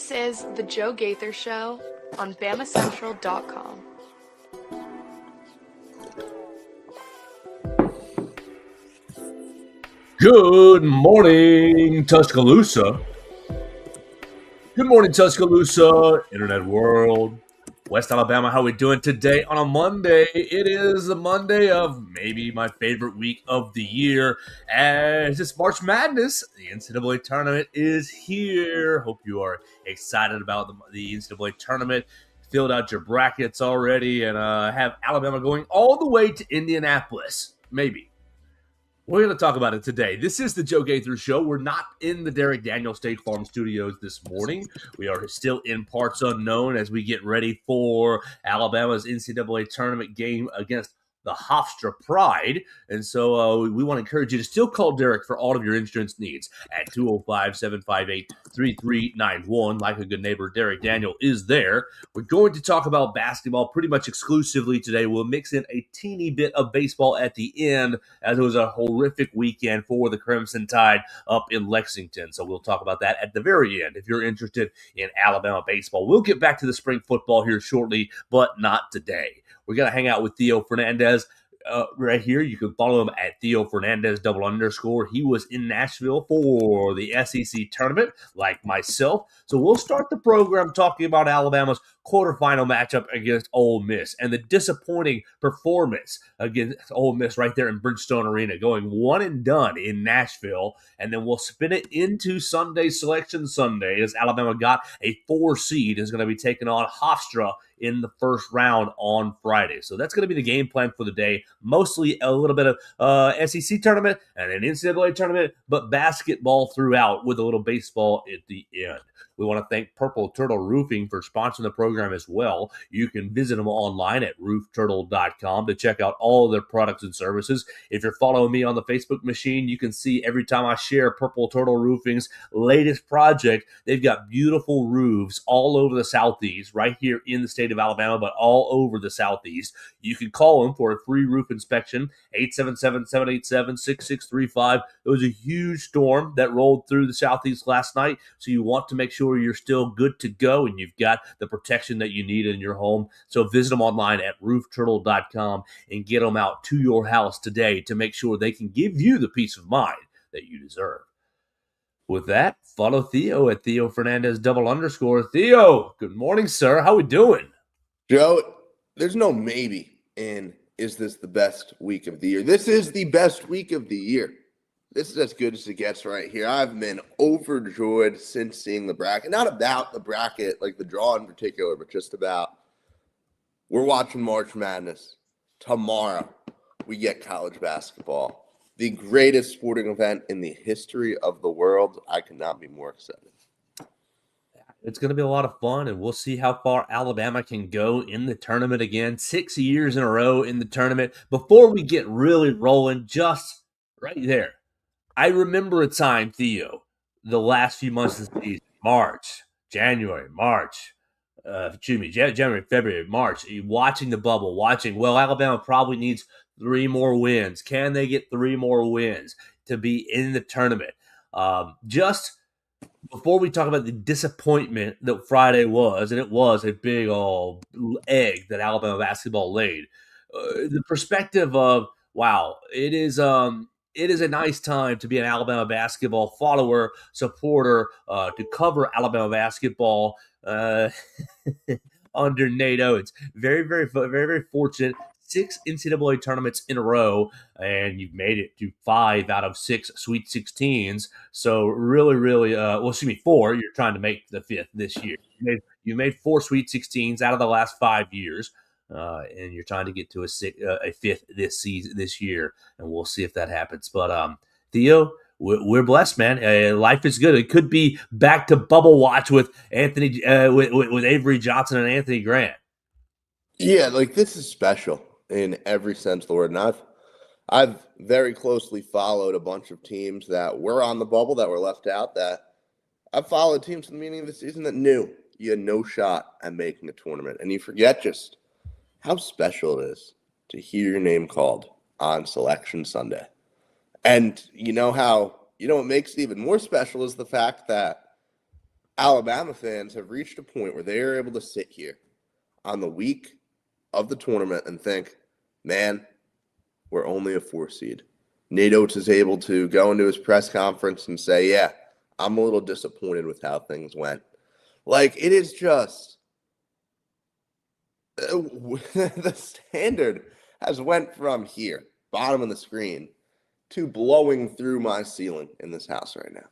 This is The Joe Gaither Show on BamaCentral.com. Good morning, Tuscaloosa. Good morning, Tuscaloosa, Internet world, West Alabama. How we doing today on a Monday? It is the Monday of maybe my favorite week of the year, as it's March Madness. The NCAA tournament is here. Hope you are excited about the NCAA tournament. Filled out your brackets already, and have Alabama going all the way to Indianapolis. Maybe. We're going to talk about it today. This is the Joe Gaither Show. We're not in the Derek Daniels State Farm Studios this morning. We are still in parts unknown as we get ready for Alabama's NCAA tournament game against the Hofstra Pride. And so we want to encourage you to still call Derek for all of your insurance needs at 205-758-3391. Like a good neighbor, Derek Daniel is there. We're going to talk about basketball pretty much exclusively today. We'll mix in a teeny bit of baseball at the end, as it was a horrific weekend for the Crimson Tide up in Lexington. So we'll talk about that at the very end if you're interested in Alabama baseball. We'll get back to the spring football here shortly, but not today. We're going to hang out with Theo Fernandez right here. You can follow him at Theo Fernandez _. He was in Nashville for the SEC tournament, like myself. So we'll start the program talking about Alabama's quarterfinal matchup against Ole Miss and the disappointing performance against Ole Miss right there in Bridgestone Arena, going one and done in Nashville. And then we'll spin it into Sunday Selection Sunday, as Alabama got a 4 seed, is going to be taking on Hofstra in the first round on Friday. So that's going to be the game plan for the day. Mostly a little bit of SEC tournament and an NCAA tournament, but basketball throughout with a little baseball at the end. We want to thank Purple Turtle Roofing for sponsoring the program as well. You can visit them online at roofturtle.com to check out all of their products and services. If you're following me on the Facebook machine, you can see every time I share Purple Turtle Roofing's latest project, they've got beautiful roofs all over the Southeast, right here in the state of Alabama, but all over the Southeast. You can call them for a free roof inspection, 877-787-6635. It was a huge storm that rolled through the Southeast last night, so you want to make sure you're still good to go and you've got the protection that you need in your home. So visit them online at roofturtle.com and get them out to your house today to make sure they can give you the peace of mind that you deserve. With that, follow Theo at Theo Fernandez _. Theo, good morning, sir. How we doing? Joe, there's no maybe in is this the best week of the year. This is the best week of the year. This is as good as it gets right here. I've been overjoyed since seeing the bracket. Not about the bracket, like the draw in particular, but just about we're watching March Madness. Tomorrow, we get college basketball. The greatest sporting event in the history of the world. I could not be more excited. It's going to be a lot of fun, and we'll see how far Alabama can go in the tournament again. 6 years in a row in the tournament. Before we get really rolling, just right there, I remember a time, Theo, the last few months of the season, January, February, March, watching the bubble, Alabama probably needs 3 more wins. Can they get 3 more wins to be in the tournament? Just before we talk about the disappointment that Friday was, and it was a big old egg that Alabama basketball laid, the perspective of, wow, it is a nice time to be an Alabama basketball follower, supporter, to cover Alabama basketball under NATO. It's very, very, very, very fortunate. 6 NCAA tournaments in a row, and you've made it to 5 out of 6 Sweet 16s. So really, 4. You're trying to make the 5th this year. You made 4 Sweet 16s out of the last 5 years. And you're trying to get to a 5th this year, and we'll see if that happens. But Theo, we're blessed, man. Life is good. It could be back to bubble watch with Anthony, with Avery Johnson and Anthony Grant. Yeah, like this is special in every sense of the word. And I've very closely followed a bunch of teams that were on the bubble that were left out. That I've followed teams from the beginning of the season that knew you had no shot at making a tournament, and you forget just how special it is to hear your name called on Selection Sunday. And what makes it even more special is the fact that Alabama fans have reached a point where they are able to sit here on the week of the tournament and think, man, we're only a 4 seed. Nate Oates is able to go into his press conference and say, yeah, I'm a little disappointed with how things went. Like, it is just the standard has went from here, bottom of the screen, to blowing through my ceiling in this house right now.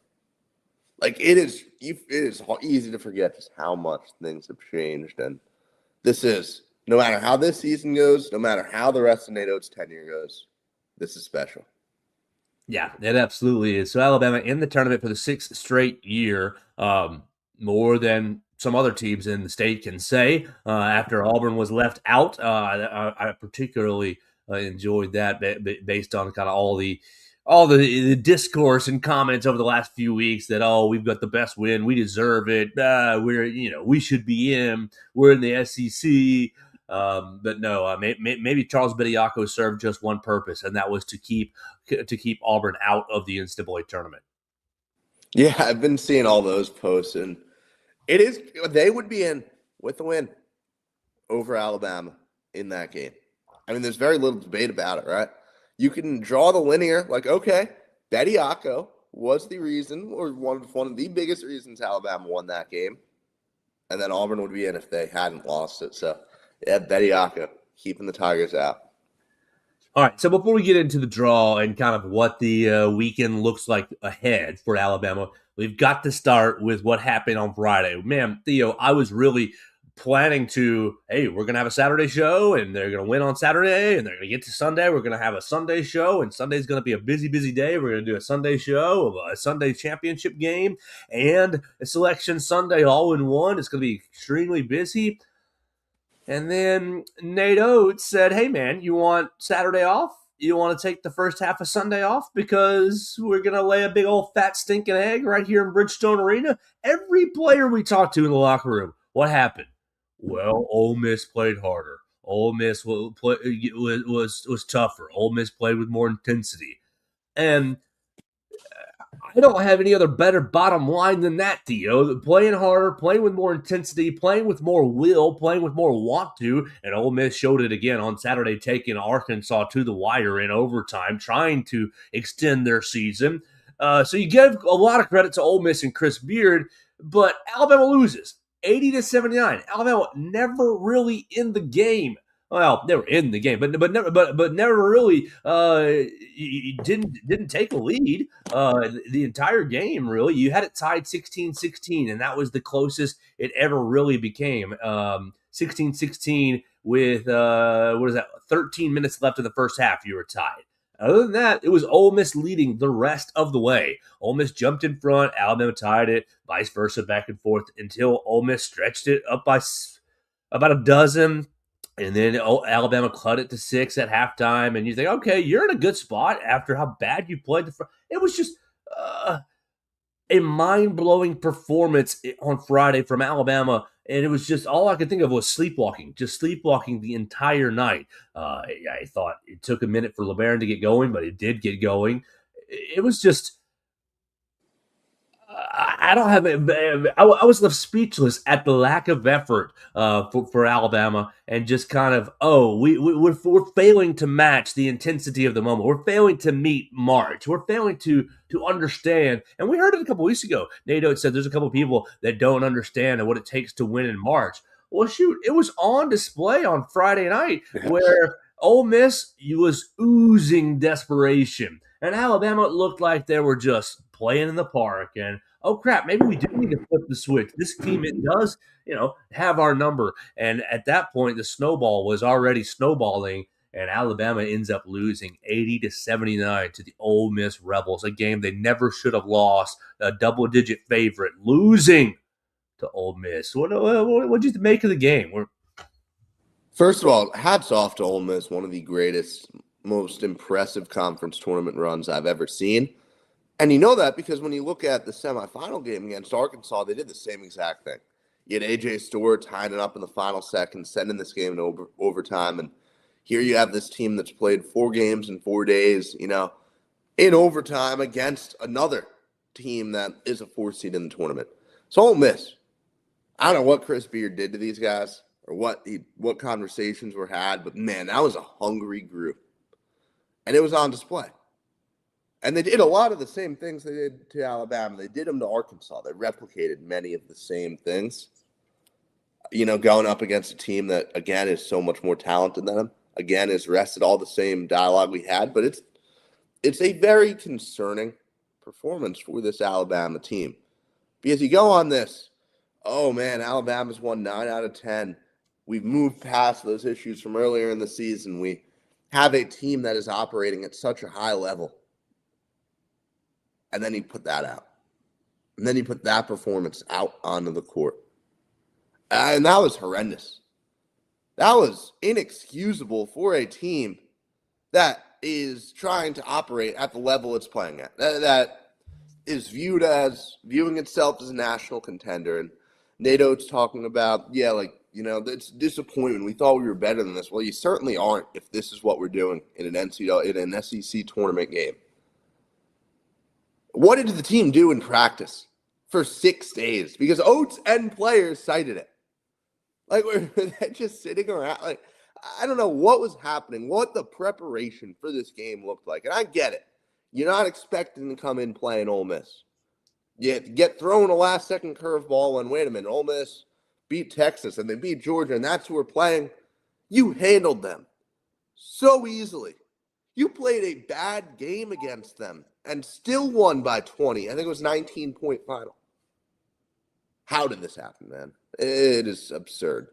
Like, it is easy to forget just how much things have changed. And this is, no matter how this season goes, no matter how the rest of Nate Oates' tenure goes, this is special. Yeah, it absolutely is. So Alabama in the tournament for the 6th straight year, more than some other teams in the state can say. After Auburn was left out, I particularly enjoyed that based on kind of all the discourse and comments over the last few weeks that, oh, we've got the best win, we deserve it, we should be in, we're in the SEC. But no, maybe Charles Bediako served just one purpose, and that was to keep Auburn out of the NCAA tournament. Yeah, I've been seeing all those posts, and they would be in with the win over Alabama in that game. I mean, there's very little debate about it, right? You can draw the linear, like, okay, Bediako was the reason, or one of the biggest reasons Alabama won that game, and then Auburn would be in if they hadn't lost it. So, yeah, Bediako keeping the Tigers out. All right, so before we get into the draw and kind of what the weekend looks like ahead for Alabama, we've got to start with what happened on Friday. Man, Theo, I was really planning to, hey, we're going to have a Saturday show, and they're going to win on Saturday, and they're going to get to Sunday. We're going to have a Sunday show, and Sunday's going to be a busy, busy day. We're going to do a Sunday show, a Sunday championship game, and a selection Sunday all in one. It's going to be extremely busy. And then Nate Oates said, hey, man, you want Saturday off? You want to take the first half of Sunday off because we're going to lay a big old fat stinking egg right here in Bridgestone Arena? Every player we talked to in the locker room, what happened? Well, Ole Miss played harder. Ole Miss was tougher. Ole Miss played with more intensity. And I don't have any other better bottom line than that, Theo. Playing harder, playing with more intensity, playing with more will, playing with more want to, and Ole Miss showed it again on Saturday, taking Arkansas to the wire in overtime, trying to extend their season. So you give a lot of credit to Ole Miss and Chris Beard, but Alabama loses 80-79. Alabama never really in the game. Well, they were in the game, but never really didn't take a lead the entire game. Really, you had it tied 16-16, and that was the closest it ever really became. 16-16 with 13 minutes left in the first half. You were tied. Other than that, it was Ole Miss leading the rest of the way. Ole Miss jumped in front, Alabama tied it, vice versa, back and forth until Ole Miss stretched it up by about a dozen. And then Alabama cut it to 6 at halftime, and you think, okay, you're in a good spot after how bad you played. It was just a mind-blowing performance on Friday from Alabama, and it was just all I could think of was sleepwalking, just sleepwalking the entire night. I thought it took a minute for LeBaron to get going, but it did get going. It was just I don't have it. I was left speechless at the lack of effort for Alabama, and just kind of, we're failing to match the intensity of the moment. We're failing to meet March. We're failing to understand. And we heard it a couple weeks ago. Nate Oates said there's a couple people that don't understand what it takes to win in March. Well, shoot, it was on display on Friday night where Ole Miss was oozing desperation, and Alabama looked like they were just playing in the park. And oh crap, maybe we do need to flip the switch. This team, it does, have our number. And at that point, the snowball was already snowballing, and Alabama ends up losing 80-79 to the Ole Miss Rebels, a game they never should have lost. A double-digit favorite, losing to Ole Miss. What did you make of the game? First of all, hats off to Ole Miss, one of the greatest, most impressive conference tournament runs I've ever seen. And you know that because when you look at the semifinal game against Arkansas, they did the same exact thing. You had A.J. Stewart tying it up in the final second, sending this game to overtime. And here you have this team that's played 4 games in 4 days, in overtime against another team that is a 4 seed in the tournament. So Ole Miss, I don't know what Chris Beard did to these guys or what conversations were had, but man, that was a hungry group. And it was on display. And they did a lot of the same things they did to Alabama. They did them to Arkansas. They replicated many of the same things. Going up against a team that, again, is so much more talented than them. Again, has rested all the same dialogue we had. But it's a very concerning performance for this Alabama team. Because you go on this, oh, man, Alabama's won 9 out of 10. We've moved past those issues from earlier in the season. We have a team that is operating at such a high level. And then you put that out. And then you put that performance out onto the court. And that was horrendous. That was inexcusable for a team that is trying to operate at the level it's playing at. That is viewing itself as a national contender. And NATO's talking about, it's disappointment. We thought we were better than this. Well, you certainly aren't if this is what we're doing in an SEC tournament game. What did the team do in practice for 6 days? Because Oates and players cited it. Were they just sitting around? I don't know what was happening, what the preparation for this game looked like. And I get it. You're not expecting to come in playing Ole Miss. You get thrown a last-second curveball and, wait a minute, Ole Miss beat Texas and they beat Georgia, and that's who we're playing. You handled them so easily. You played a bad game against them and still won by 20. I think it was 19-point final. How did this happen, man? It is absurd.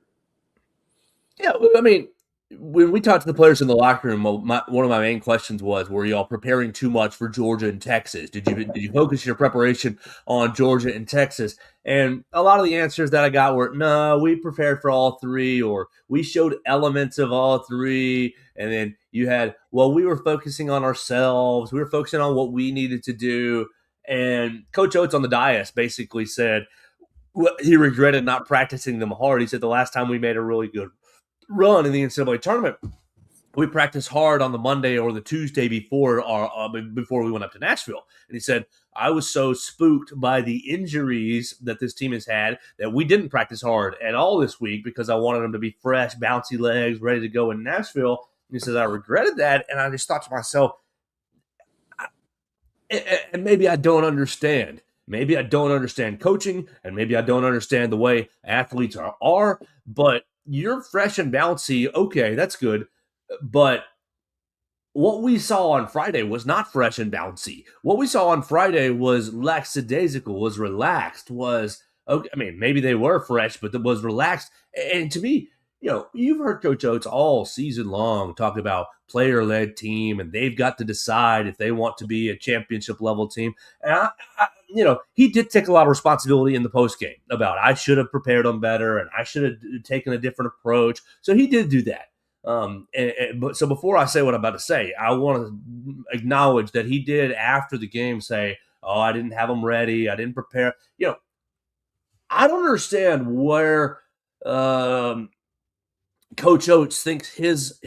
Yeah, I mean, when we talked to the players in the locker room, one of my main questions was, were y'all preparing too much for Georgia and Texas? Did you focus your preparation on Georgia and Texas? And a lot of the answers that I got were, no, we prepared for all three, or we showed elements of all three. And then you had, well, we were focusing on ourselves. We were focusing on what we needed to do. And Coach Oates on the dais basically said he regretted not practicing them hard. He said the last time we made a really good run in the NCAA tournament, we practiced hard on the Monday or the Tuesday before we went up to Nashville. And he said, I was so spooked by the injuries that this team has had that we didn't practice hard at all this week because I wanted them to be fresh, bouncy legs, ready to go in Nashville. And he says, I regretted that. And I just thought to myself, and maybe I don't understand. Maybe I don't understand coaching, and maybe I don't understand the way athletes are, but you're fresh and bouncy. Okay, that's good. But what we saw on Friday was not fresh and bouncy. What we saw on Friday was lackadaisical, was relaxed, was, okay, I mean, maybe they were fresh, but it was relaxed. And to me, you've heard Coach Oates all season long talk about player-led team, and they've got to decide if they want to be a championship-level team. And he did take a lot of responsibility in the postgame about I should have prepared them better and I should have taken a different approach. So he did do that. But so before I say what I'm about to say, I want to acknowledge that he did after the game say, "Oh, I didn't have them ready. I didn't prepare." I don't understand where Coach Oates thinks his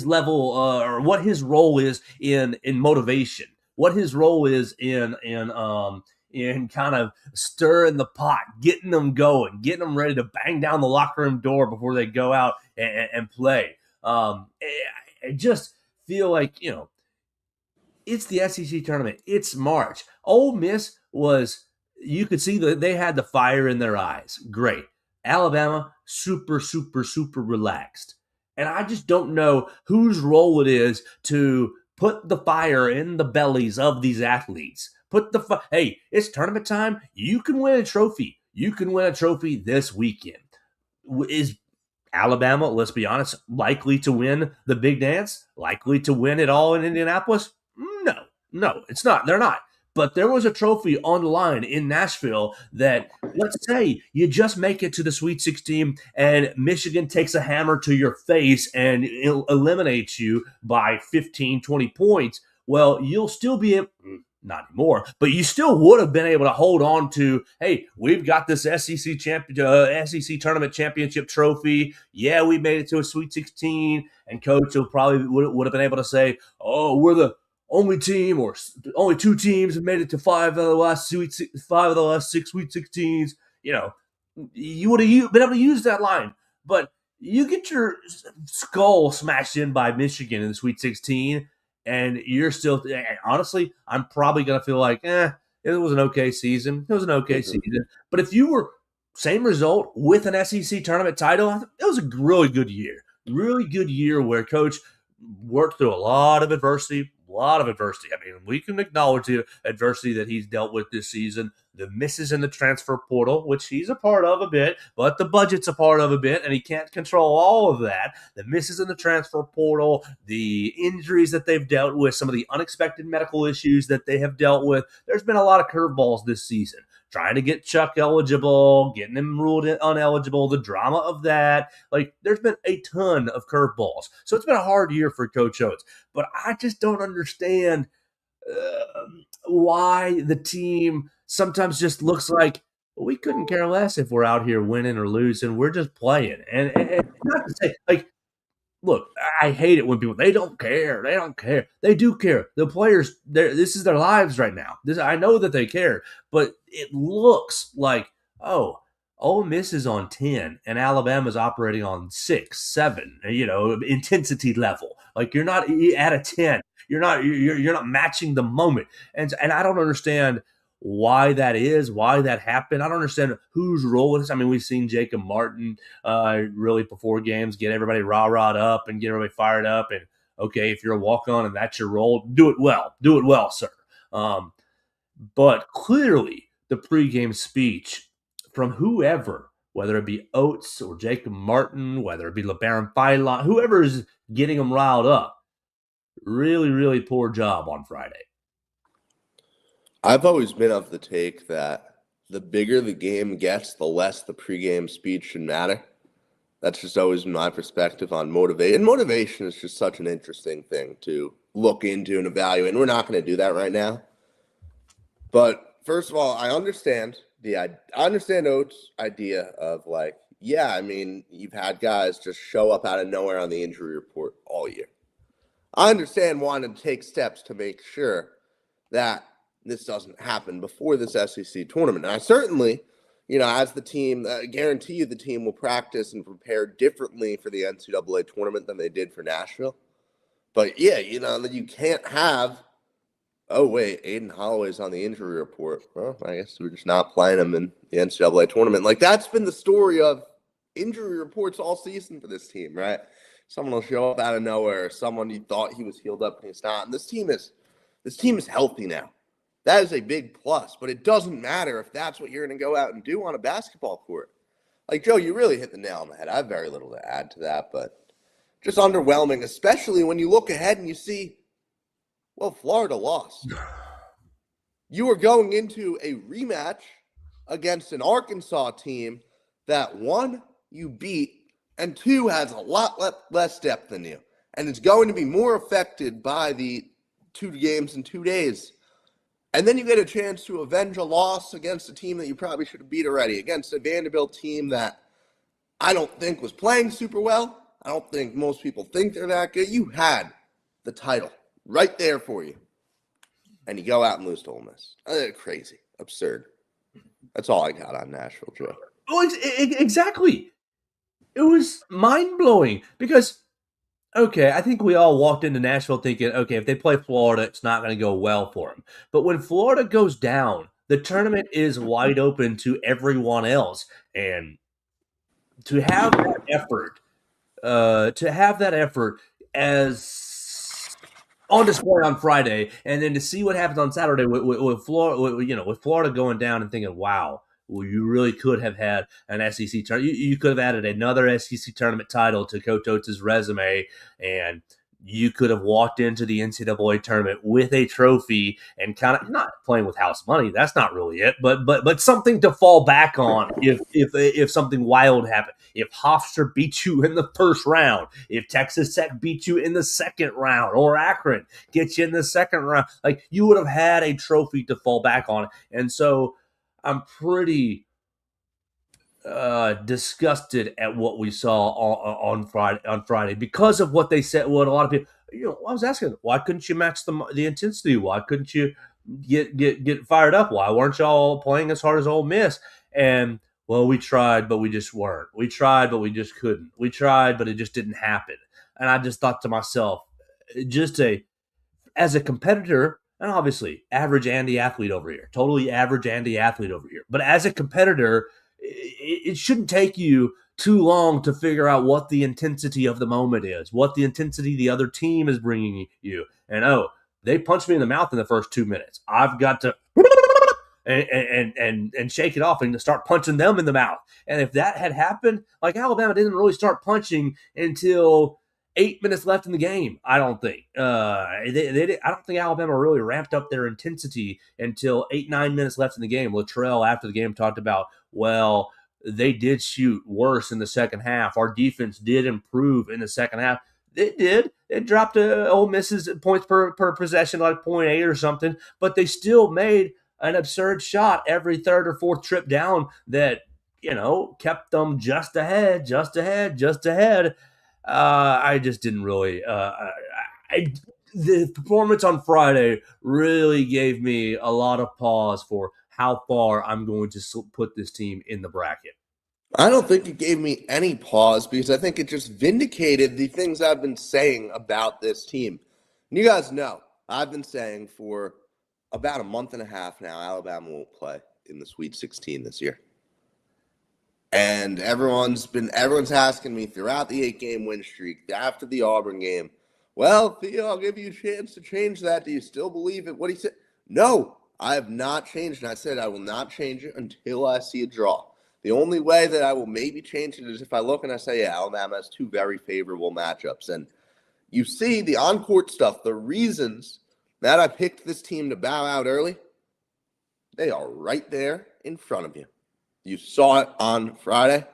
level or what his role is in motivation, what his role is in kind of stirring the pot, getting them going, getting them ready to bang down the locker room door before they go out and play. I just feel like, it's the SEC tournament. It's March. Ole Miss you could see that they had the fire in their eyes. Great. Alabama, super, super, super relaxed. And I just don't know whose role it is to put the fire in the bellies of these athletes. Hey, it's tournament time. You can win a trophy. You can win a trophy this weekend. Is Alabama, let's be honest, likely to win the big dance? Likely to win it all in Indianapolis? No, it's not. They're not. But there was a trophy on the line in Nashville that, let's say, you just make it to the Sweet 16 and Michigan takes a hammer to your face and eliminates you by 15, 20 points. Well, you'll still be able, not anymore, but you still would have been able to hold on to, hey, we've got this SEC tournament championship trophy. Yeah, we made it to a Sweet 16, and Coach probably would have been able to say, oh, we're only team or only two teams have made it to five of the last 6 Sweet 16s. You would have been able to use that line, but you get your skull smashed in by Michigan in the Sweet 16, and you're still. Honestly, I'm probably gonna feel like, it was an okay season. It was an okay season. But if you were same result with an SEC tournament title, it was a really good year. Really good year where Coach worked through a lot of adversity. I mean, we can acknowledge the adversity that he's dealt with this season, the misses in the transfer portal, which he's a part of a bit, but the budget's a part of a bit, and he can't control all of that. The misses in the transfer portal, the injuries that they've dealt with, some of the unexpected medical issues that they have dealt with. There's been a lot of curveballs this season. Trying to get Chuck eligible, getting him ruled ineligible, the drama of that. Like, there's been a ton of curveballs. So it's been a hard year for Coach Oates. But I just don't understand why the team sometimes just looks like we couldn't care less if we're out here winning or losing. We're just playing. And not to say, like, look, I hate it when people they don't care. They don't care. They do care. The players, this is their lives right now. I know that they care, but it looks like, oh, Ole Miss is on 10 and Alabama's operating on 6, 7. Intensity level. Like, you're not at a 10. You're not matching the moment, and I don't understand why that is, why that happened. I don't understand whose role it is. I mean, we've seen Jacob Martin really before games get everybody rah-rahed up and get everybody fired up. And okay, if you're a walk-on and that's your role, do it well, sir. But clearly, the pregame speech from whoever, whether it be Oates or Jacob Martin, whether it be LeBaron Philon, whoever is getting them riled up, really, really poor job on Friday. I've always been of the take that the bigger the game gets, the less the pregame speech should matter. That's just always my perspective on motivation. And motivation is just such an interesting thing to look into and evaluate. And we're not going to do that right now. But first of all, I understand Oates' idea of like, yeah, I mean, you've had guys just show up out of nowhere on the injury report all year. I understand wanting to take steps to make sure that this doesn't happen before this SEC tournament. And I certainly, as the team, guarantee you the team will practice and prepare differently for the NCAA tournament than they did for Nashville. But yeah, that you can't have, oh, wait, Aiden Holloway's on the injury report. Well, I guess we're just not playing him in the NCAA tournament. Like, that's been the story of injury reports all season for this team, right? Someone will show up out of nowhere, someone you thought he was healed up and he's not. And this team is healthy now. That is a big plus, but it doesn't matter if that's what you're going to go out and do on a basketball court. Like, Joe, you really hit the nail on the head. I have very little to add to that, but just underwhelming, especially when you look ahead and you see, well, Florida lost. You are going into a rematch against an Arkansas team that, one, you beat, and two, has a lot less depth than you. And it's going to be more affected by the 2 games in 2 days. And then you get a chance to avenge a loss against a team that you probably should have beat already, against a Vanderbilt team that I don't think was playing super well. I don't think most people think they're that good. You had the title right there for you. And you go out and lose to Ole Miss. Crazy. Absurd. That's all I got on Nashville, Joe. Oh, exactly. It was mind-blowing because, okay, I think we all walked into Nashville thinking, okay, if they play Florida, it's not going to go well for them. But when Florida goes down, the tournament is wide open to everyone else. And to have that effort, as on display on Friday, and then to see what happens on Saturday with Florida, with Florida going down and thinking, wow, well, you really could have had an SEC tournament. You could have added another SEC tournament title to Coach Oates' resume, and you could have walked into the NCAA tournament with a trophy and kind of not playing with house money. That's not really it, but something to fall back on if something wild happened. If Hofstra beat you in the first round, if Texas Tech beat you in the second round, or Akron gets you in the second round, like, you would have had a trophy to fall back on. And so I'm pretty disgusted at what we saw on Friday because of what they said. What a lot of people, I was asking, why couldn't you match the intensity? Why couldn't you get fired up? Why weren't y'all playing as hard as Ole Miss? And well, we tried, but we just weren't. We tried, but we just couldn't. We tried, but it just didn't happen. And I just thought to myself, just as a competitor, and obviously average Andy athlete over here, totally average Andy athlete over here. But as a competitor, it shouldn't take you too long to figure out what the intensity of the moment is, what the intensity the other team is bringing you. And they punched me in the mouth in the first 2 minutes. I've got to and shake it off and start punching them in the mouth. And if that had happened, like Alabama didn't really start punching until 8 minutes left in the game. I don't think. I don't think Alabama really ramped up their intensity until 8-9 minutes left in the game. Luttrell after the game talked about, well, they did shoot worse in the second half. Our defense did improve in the second half. It did. It dropped Ole Miss's points per possession, like 0.8 or something, but they still made an absurd shot every third or fourth trip down that, kept them just ahead. I just didn't really. The performance on Friday really gave me a lot of pause for how far I'm going to put this team in the bracket. I don't think it gave me any pause because I think it just vindicated the things I've been saying about this team. And you guys know, I've been saying for about a month and a half now, Alabama will play in the Sweet 16 this year. And everyone's asking me throughout the 8-game win streak, after the Auburn game, well, Theo, I'll give you a chance to change that. Do you still believe it? What he said? No, I have not changed it. I said I will not change it until I see a draw. The only way that I will maybe change it is if I look and I say, yeah, Alabama has two very favorable matchups. And you see the on-court stuff, the reasons that I picked this team to bow out early, they are right there in front of you. You saw it on Friday.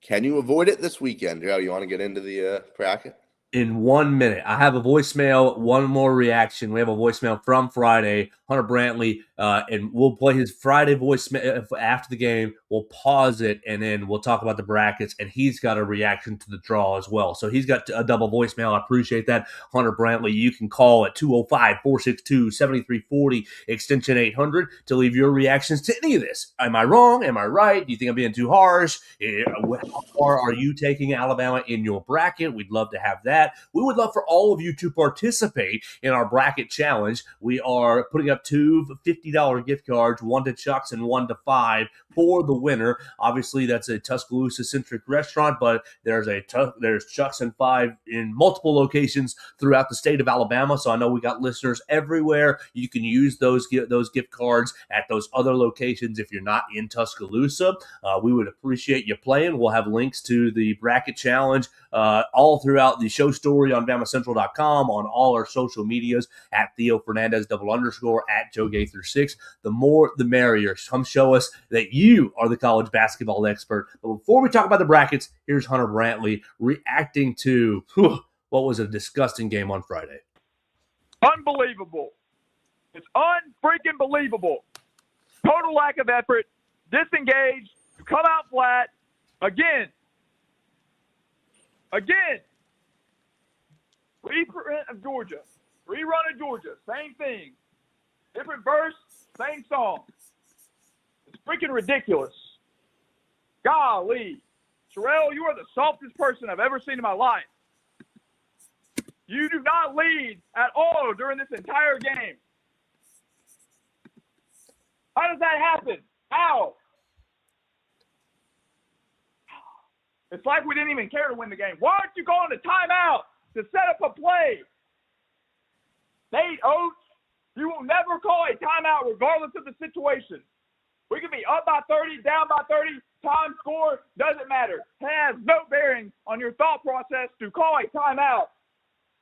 Can you avoid it this weekend? Joe, you want to get into the bracket? In 1 minute. I have a voicemail, one more reaction. We have a voicemail from Friday, Hunter Brantley, and we'll play his Friday voicemail after the game. We'll pause it, and then we'll talk about the brackets, and he's got a reaction to the draw as well. So he's got a double voicemail. I appreciate that. Hunter Brantley, you can call at 205-462-7340, extension 800, to leave your reactions to any of this. Am I wrong? Am I right? Do you think I'm being too harsh? How far are you taking Alabama in your bracket? We'd love to have that. We would love for all of you to participate in our bracket challenge. We are putting up two $50 gift cards, one to Chuck's and one to Five, for the winner. Obviously, that's a Tuscaloosa-centric restaurant, but there's Chuck's and Five in multiple locations throughout the state of Alabama. So I know we got listeners everywhere. You can use those gift cards at those other locations if you're not in Tuscaloosa. We would appreciate you playing. We'll have links to the bracket challenge all throughout the show story on BamaCentral.com, on all our social medias, at Theo Fernandez _, at Joe Gaither 6. The more, the merrier. Come show us that you are the college basketball expert. But before we talk about the brackets, here's Hunter Brantley reacting to what was a disgusting game on Friday. Unbelievable. It's unfreaking believable. Total lack of effort, disengaged, you come out flat, again. Reprint of Georgia. Rerun of Georgia. Same thing. Different verse, same song. It's freaking ridiculous. Golly. Sherelle, you are the softest person I've ever seen in my life. You do not lead at all during this entire game. How does that happen? How? It's like we didn't even care to win the game. Why aren't you calling a timeout to set up a play? Nate Oates, you will never call a timeout regardless of the situation. We could be up by 30, down by 30, time, score, doesn't matter. It has no bearing on your thought process to call a timeout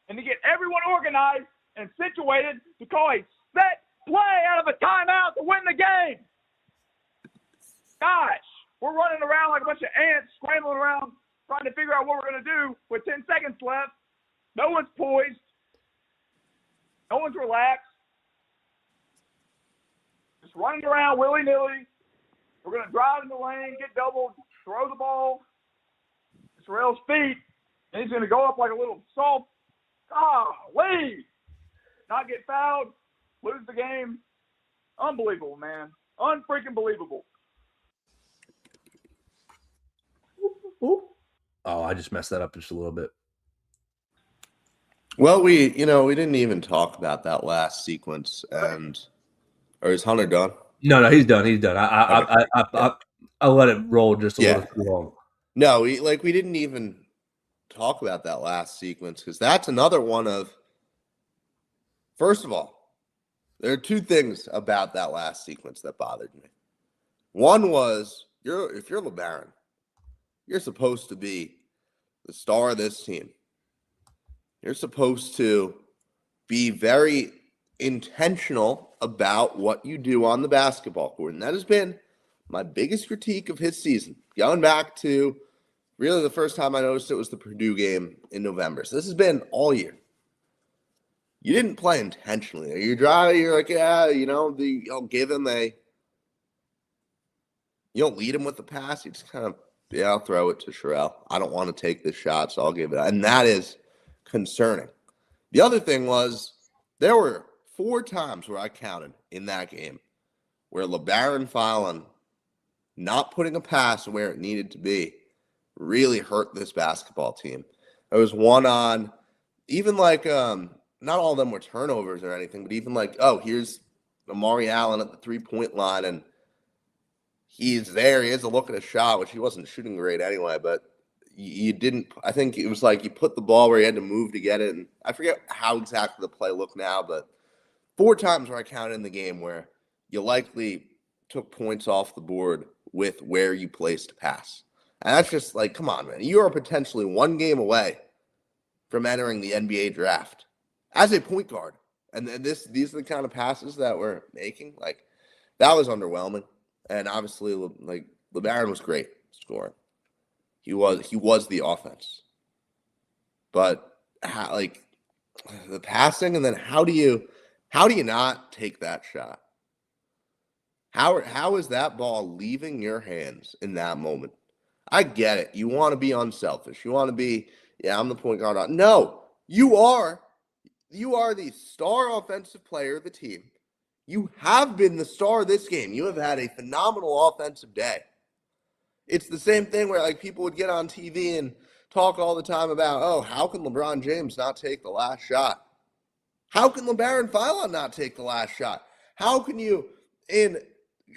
and to get everyone organized and situated to call a set play out of a timeout to win the game. Gosh, we're running around like a bunch of ants, scrambling around, trying to figure out what we're going to do with 10 seconds left. No one's poised. No one's relaxed. Just running around willy-nilly. We're going to drive in the lane, get doubled, throw the ball. It's Terrell's feet, and he's going to go up like a little soft Golly. Not get fouled, lose the game. Unbelievable, man. Unfreaking believable. Oh, I just messed that up just a little bit. Well, we didn't even talk about that last sequence, or is Hunter done? No, he's done. He's done. I let it roll just a little too long. No, we didn't even talk about that last sequence because that's another one of. First of all, there are two things about that last sequence that bothered me. One was if you're LeBaron, you're supposed to be the star of this team. You're supposed to be very intentional about what you do on the basketball court. And that has been my biggest critique of his season. Going back to really the first time I noticed it was the Purdue game in November. So this has been all year. You didn't play intentionally. You're like, you'll give him you don't lead him with the pass. You just kind of, I'll throw it to Sherelle. I don't want to take this shot, so I'll give it. And that is concerning. The other thing was there were 4 times where I counted in that game where LeBaron Fallon not putting a pass where it needed to be really hurt this basketball team. There was one on even like not all of them were turnovers or anything, but even like, here's Amari Allen at the 3-point line and he's there. He has a look at a shot, which he wasn't shooting great anyway, but you didn't. I think it was like you put the ball where you had to move to get it. And I forget how exactly the play looked now, but 4 times where I counted in the game where you likely took points off the board with where you placed a pass. And that's just like, come on, man. You are potentially 1 game away from entering the NBA draft as a point guard. And these are the kind of passes that we're making. Like, that was underwhelming. And obviously, like, LeBaron was great scoring. He was the offense. But the passing, and then how do you not take that shot? How is that ball leaving your hands in that moment? I get it. You want to be unselfish. You want to be, I'm the point guard. No, you are the star offensive player of the team. You have been the star of this game. You have had a phenomenal offensive day. It's the same thing where like people would get on TV and talk all the time about, how can LeBron James not take the last shot? How can LeBaron Fallon not take the last shot? How can you, in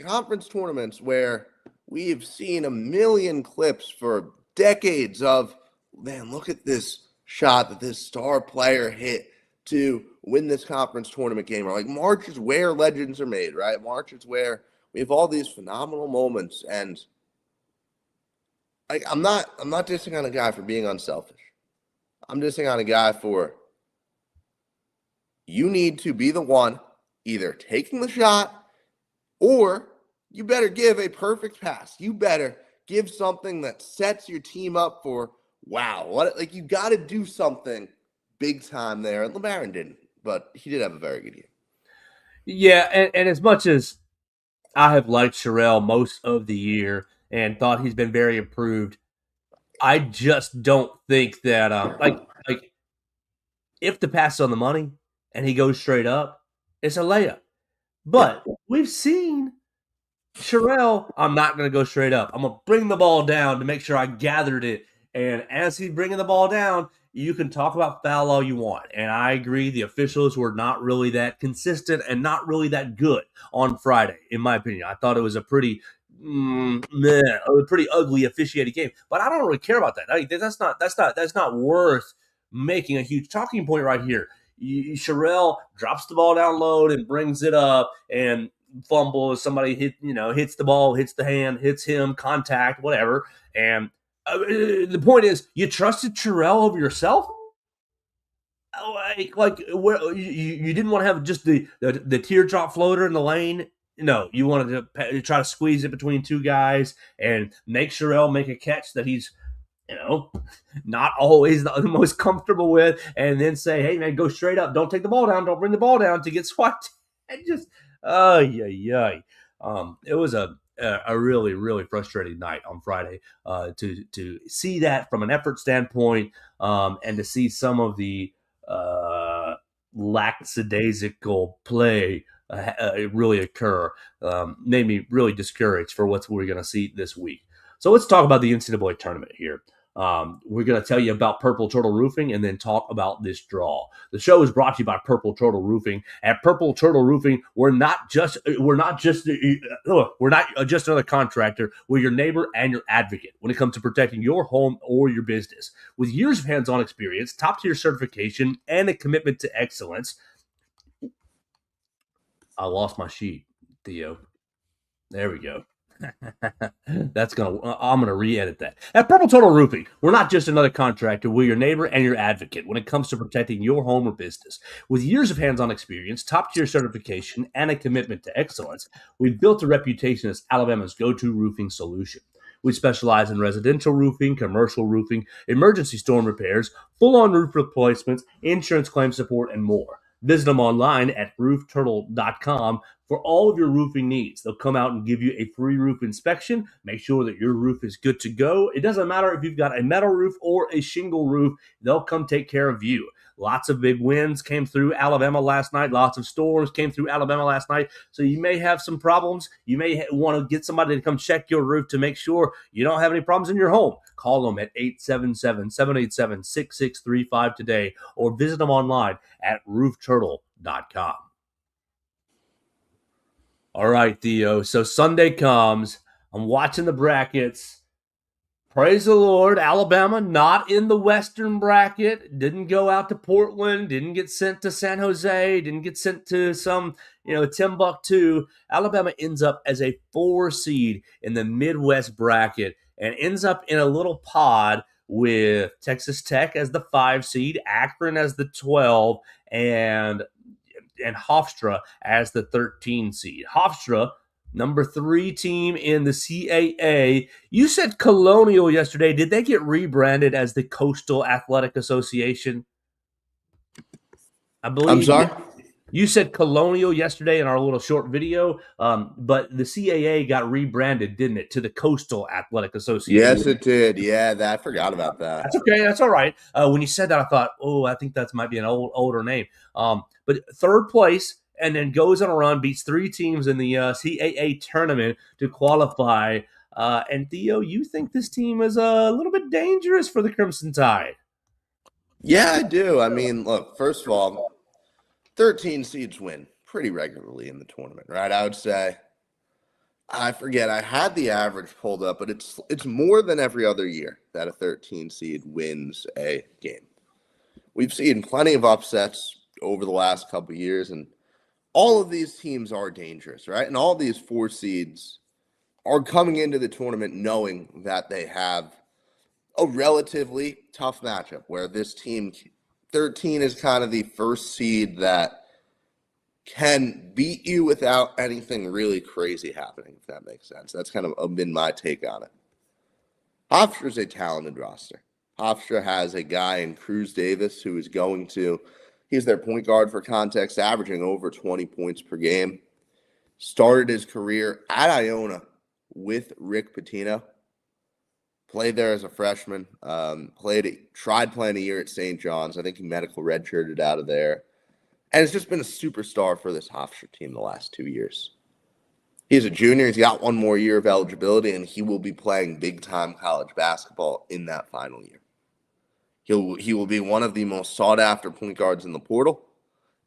conference tournaments where we've seen a million clips for decades of, man, look at this shot that this star player hit to win this conference tournament game. Or like March is where legends are made, right? March is where we have all these phenomenal moments. And like I'm not dissing on a guy for being unselfish. I'm dissing on a guy for you need to be the one either taking the shot or you better give a perfect pass. You better give something that sets your team up for, you got to do something big time there. And LeBaron didn't, but he did have a very good year. Yeah, and as much as I have liked Sherelle most of the year and thought he's been very improved, I just don't think that like if the pass is on the money and he goes straight up, it's a layup. But we've seen Sherelle, I'm not going to go straight up. I'm going to bring the ball down to make sure I gathered it. And as he's bringing the ball down, you can talk about foul all you want. And I agree, the officials were not really that consistent and not really that good on Friday, in my opinion. I thought it was a pretty ugly officiated game. But I don't really care about that. That's not worth making a huge talking point right here. Sherelle drops the ball down low and brings it up and fumbles. Somebody hits the ball, hits the hand, hits him, contact, whatever. And the point is, you trusted Sherelle over yourself. You didn't want to have just the teardrop floater in the lane. No, you wanted to try to squeeze it between 2 guys and make Sherelle make a catch that he's not always the most comfortable with, and then say, hey, man, go straight up. Don't take the ball down. Don't bring the ball down to get swiped. And just, it was a really, really frustrating night on Friday to see that from an effort standpoint and to see some of the lackadaisical play really occur made me really discouraged for what we're going to see this week. So let's talk about the NCAA tournament here. We're going to tell you about Purple Turtle Roofing and then talk about this draw. The show is brought to you by Purple Turtle Roofing. At Purple Turtle Roofing, we're not just another contractor. We're your neighbor and your advocate when it comes to protecting your home or your business. With years of hands-on experience, top-tier certification, and a commitment to excellence. I lost my sheet, Theo. There we go. I'm gonna re-edit that. At Purple Total Roofing, we're not just another contractor. We're your neighbor and your advocate when it comes to protecting your home or business. With years of hands-on experience, top-tier certification, and a commitment to excellence, we've built a reputation as Alabama's go-to roofing solution. We specialize in residential roofing, commercial roofing, emergency storm repairs, full-on roof replacements, insurance claim support, and more. Visit them online at roofturtle.com for all of your roofing needs. They'll come out and give you a free roof inspection. Make sure that your roof is good to go. It doesn't matter if you've got a metal roof or a shingle roof. They'll come take care of you. Lots of big winds came through Alabama last night. Lots of storms came through Alabama last night. So you may have some problems. You may want to get somebody to come check your roof to make sure you don't have any problems in your home. Call them at 877-787-6635 today or visit them online at roofturtle.com. All right, Theo. So Sunday comes. I'm watching the brackets. Praise the Lord. Alabama not in the Western bracket. Didn't go out to Portland. Didn't get sent to San Jose. Didn't get sent to some, Timbuktu. Alabama ends up as a 4 seed in the Midwest bracket and ends up in a little pod with Texas Tech as the 5 seed, Akron as the 12, and Hofstra as the 13 seed. Hofstra, number 3 team in the CAA. You said Colonial yesterday. Did they get rebranded as the Coastal Athletic Association? I believe. I'm sorry? You said Colonial yesterday in our little short video, but the CAA got rebranded, didn't it, to the Coastal Athletic Association? Yes, it did. Yeah, I forgot about that. That's okay. That's all right. When you said that, I thought, I think that might be an older name. But 3rd place, and then goes on a run, beats 3 teams in the CAA tournament to qualify. And Theo, you think this team is a little bit dangerous for the Crimson Tide? Yeah, I do. I mean, look, first of all, 13 seeds win pretty regularly in the tournament, right? I would say, I forget, I had the average pulled up, but it's more than every other year that a 13 seed wins a game. We've seen plenty of upsets over the last couple of years, and all of these teams are dangerous, right? And all these 4 seeds are coming into the tournament knowing that they have a relatively tough matchup where this team, 13, is kind of the first seed that can beat you without anything really crazy happening, if that makes sense. That's kind of been my take on it. Hofstra is a talented roster. Hofstra has a guy in Cruz Davis who is he's their point guard for context, averaging over 20 points per game. Started his career at Iona with Rick Pitino. Played there as a freshman. Tried playing a year at St. John's. I think he medical redshirted out of there. And has just been a superstar for this Hofstra team the last 2 years. He's a junior. He's got 1 more year of eligibility, and he will be playing big-time college basketball in that final year. He will be one of the most sought-after point guards in the portal.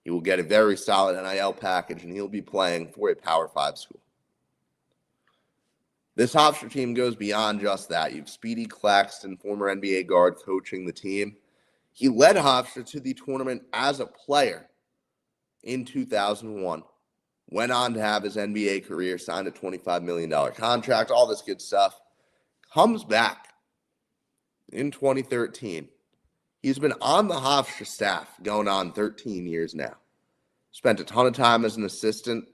He will get a very solid NIL package, and he'll be playing for a Power 5 school. This Hofstra team goes beyond just that. You have Speedy Claxton, former NBA guard, coaching the team. He led Hofstra to the tournament as a player in 2001. Went on to have his NBA career, signed a $25 million contract, all this good stuff. Comes back in 2013. He's been on the Hofstra staff going on 13 years now. Spent a ton of time as an assistant.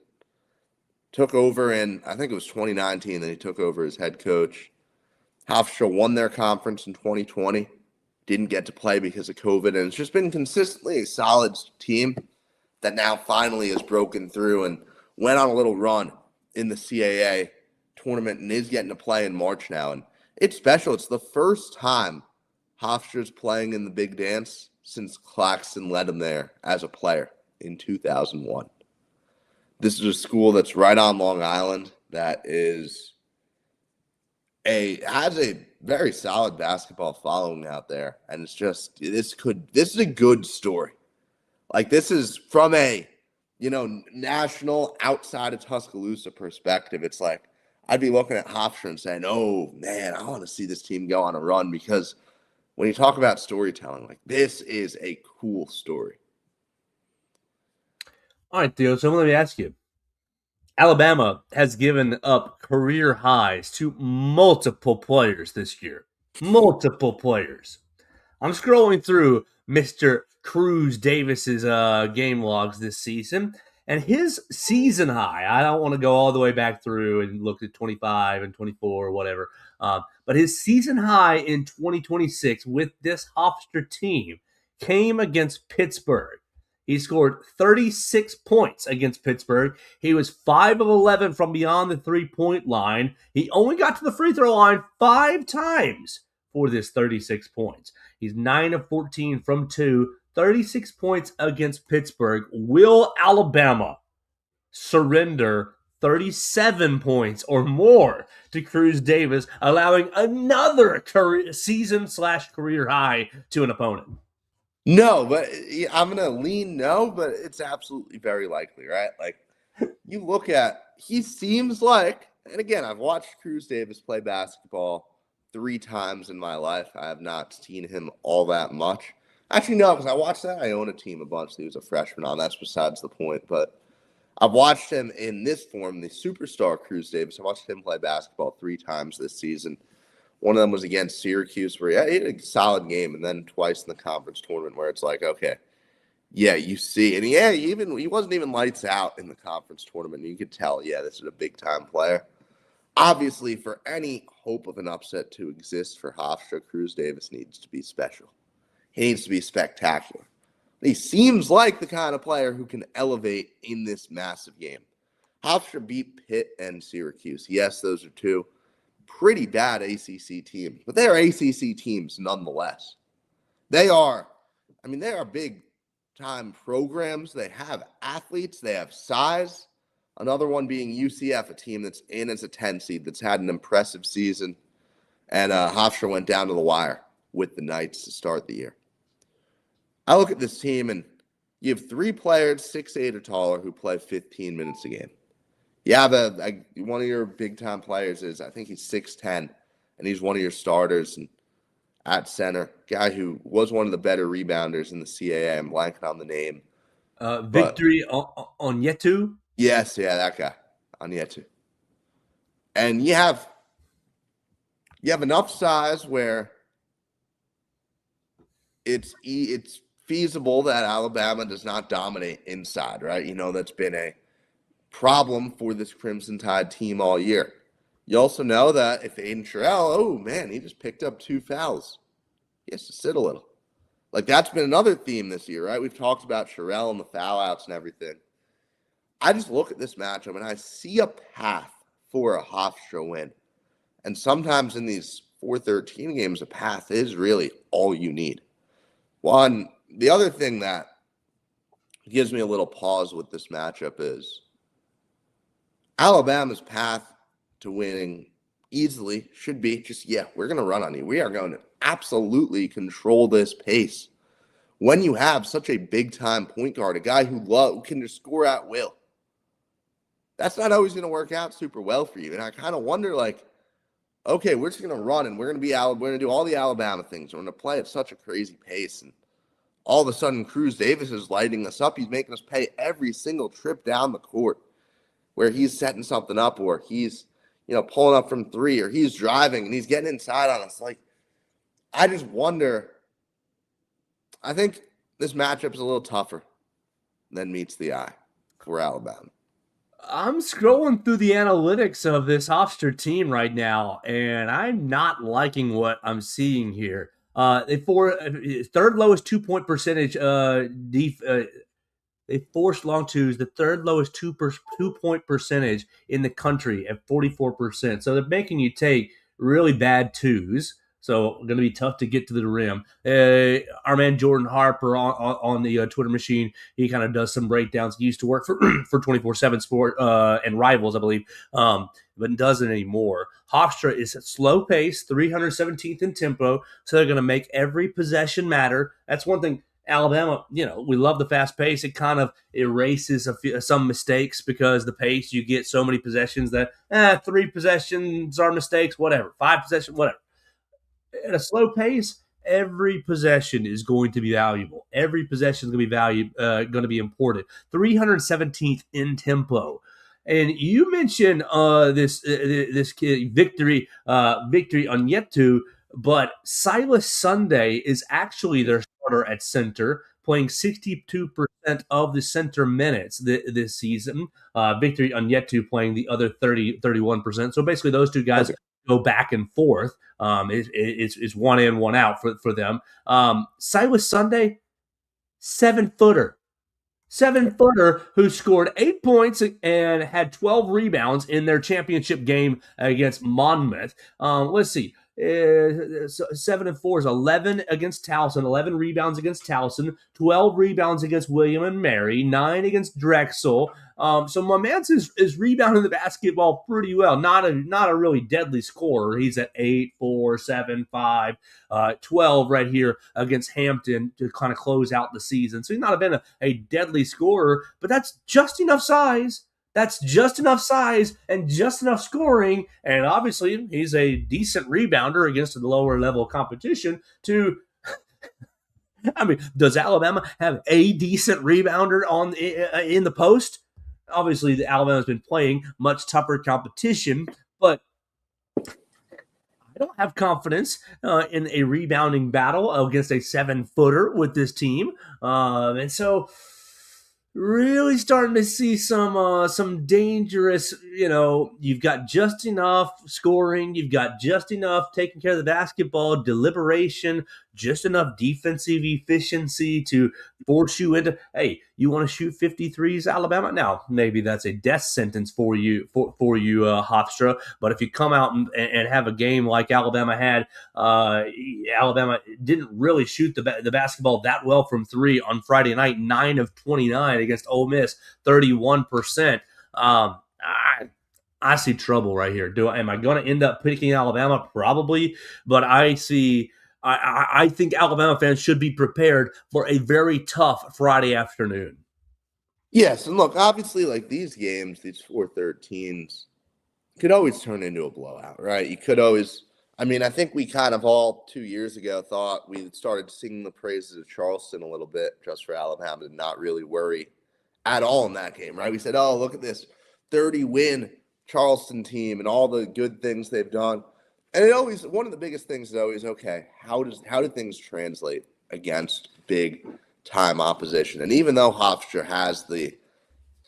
Took over in, I think it was 2019 that he took over as head coach. Hofstra won their conference in 2020. Didn't get to play because of COVID. And it's just been consistently a solid team that now finally has broken through and went on a little run in the CAA tournament and is getting to play in March now. And it's special. It's the first time Hofstra's playing in the Big Dance since Claxton led him there as a player in 2001. This is a school that's right on Long Island that has a very solid basketball following out there, and it's just this is a good story. Like, this is from a national outside of Tuscaloosa perspective. It's like I'd be looking at Hofstra and saying, "Oh man, I want to see this team go on a run," because when you talk about storytelling, like, this is a cool story. All right, Theo, so let me ask you. Alabama has given up career highs to multiple players this year. Multiple players. I'm scrolling through Mr. Cruz Davis's game logs this season, and his season high, I don't want to go all the way back through and look at 25 and 24 or whatever, but his season high in 2026 with this Hofstra team came against Pittsburgh. He scored 36 points against Pittsburgh. He was 5 of 11 from beyond the three-point line. He only got to the free throw line 5 times for this 36 points. He's 9 of 14 from 2, 36 points against Pittsburgh. Will Alabama surrender 37 points or more to Cruz Davis, allowing another season/career high to an opponent? No, but I'm going to lean no, but it's absolutely very likely, right? Like, you look at, he seems like, and again, I've watched Cruz Davis play basketball 3 times in my life. I have not seen him all that much. Actually, no, because I watched that Iona team a bunch. He was a freshman on. That's besides the point. But I've watched him in this form, the superstar Cruz Davis. I watched him play basketball 3 times this season. One of them was against Syracuse, where he had a solid game, and then twice in the conference tournament where it's like, okay, yeah, you see. And he wasn't even lights out in the conference tournament. You could tell, yeah, this is a big-time player. Obviously, for any hope of an upset to exist for Hofstra, Cruz Davis needs to be special. He needs to be spectacular. He seems like the kind of player who can elevate in this massive game. Hofstra beat Pitt and Syracuse. Yes, those are 2 pretty bad ACC teams, but they are ACC teams nonetheless. They are big-time programs. They have athletes. They have size. Another one being UCF, a team that's in as a 10 seed that's had an impressive season. And Hofstra went down to the wire with the Knights to start the year. I look at this team, and you have 3 players, 6'8" or taller, who play 15 minutes a game. You have one of your big-time players I think he's 6'10", and he's one of your starters and at center. Guy who was one of the better rebounders in the CAA. I'm blanking on the name. Victory Onyetu? Yes, yeah, that guy, Onyetu. And you have enough size where it's feasible that Alabama does not dominate inside, right? That's been a problem for this Crimson Tide team all year. You also know that if Aiden Sherrill, he just picked up 2 fouls. He has to sit a little. Like, that's been another theme this year, right? We've talked about Sherrill and the foul outs and everything. I just look at this matchup and I see a path for a Hofstra win. And sometimes in these 4-13 games, a path is really all you need. The other thing that gives me a little pause with this matchup is Alabama's path to winning easily should be just, we're going to run on you. We are going to absolutely control this pace. When you have such a big-time point guard, a guy who can just score at will, that's not always going to work out super well for you. And I kind of wonder, like, okay, we're just going to run, and we're going to do all the Alabama things. We're going to play at such a crazy pace. And all of a sudden, Cruz Davis is lighting us up. He's making us pay every single trip down the court where he's setting something up, or he's, pulling up from 3, or he's driving and he's getting inside on us. Like, I just wonder. I think this matchup is a little tougher than meets the eye for Alabama. I'm scrolling through the analytics of this Hofstra team right now, and I'm not liking what I'm seeing here. Third lowest 2-point percentage. They forced long twos, the third lowest 2-point percentage in the country at 44%. So they're making you take really bad twos. So going to be tough to get to the rim. Our man Jordan Harper on the Twitter machine, he kind of does some breakdowns. He used to work for for 24/7 Sport and Rivals, I believe, but doesn't anymore. Hofstra is at slow pace, 317th in tempo, so they're going to make every possession matter. That's one thing. Alabama, we love the fast pace. It kind of erases some mistakes because the pace, you get so many possessions that 3 possessions are mistakes, whatever, 5 possessions, whatever. At a slow pace, every possession is going to be valuable. Every possession is going to be important. 317th in tempo. And you mentioned this kid, Victory Onyetu, but Silas Sunday is actually their starter at center, playing 62% of the center minutes this season. Victory Onyetu playing the other 31%. So basically those two guys go back and forth. It's one in, one out for them. Silas Sunday, 7-footer. 7-footer who scored 8 points and had 12 rebounds in their championship game against Monmouth. Let's see. 7 and 4 is 11 against Towson, 11 rebounds against Towson, 12 rebounds against William and Mary, 9 against Drexel. So my man is rebounding the basketball pretty well. Not a really deadly scorer. He's at 8, 4, 7, 5, 12 right here against Hampton to kind of close out the season. So he's not been a deadly scorer, but that's just enough size. That's just enough size and just enough scoring. And obviously, he's a decent rebounder against the lower level competition to. I mean, does Alabama have a decent rebounder in the post? Obviously, Alabama's been playing much tougher competition, but I don't have confidence in a rebounding battle against a 7-footer with this team. And so really starting to see some dangerous, you've got just enough scoring, you've got just enough taking care of the basketball, deliberation, just enough defensive efficiency to force you into, hey, you want to shoot 53s, Alabama? Now, maybe that's a death sentence for you, Hofstra. But if you come out and have a game like Alabama had, Alabama didn't really shoot the basketball that well from 3 on Friday night, 9 of 29 against Ole Miss, 31%. I see trouble right here. Am I going to end up picking Alabama? Probably, but I think Alabama fans should be prepared for a very tough Friday afternoon. Yes, and look, obviously, like these games, these 4-13s could always turn into a blowout, right? You could always. I mean, I think we kind of all 2 years ago thought we started singing the praises of Charleston a little bit just for Alabama to not really worry at all in that game, right? We said, oh, look at this 30-win Charleston team and all the good things they've done. And one of the biggest things is always, okay, how do things translate against big time opposition? And even though Hofstra has the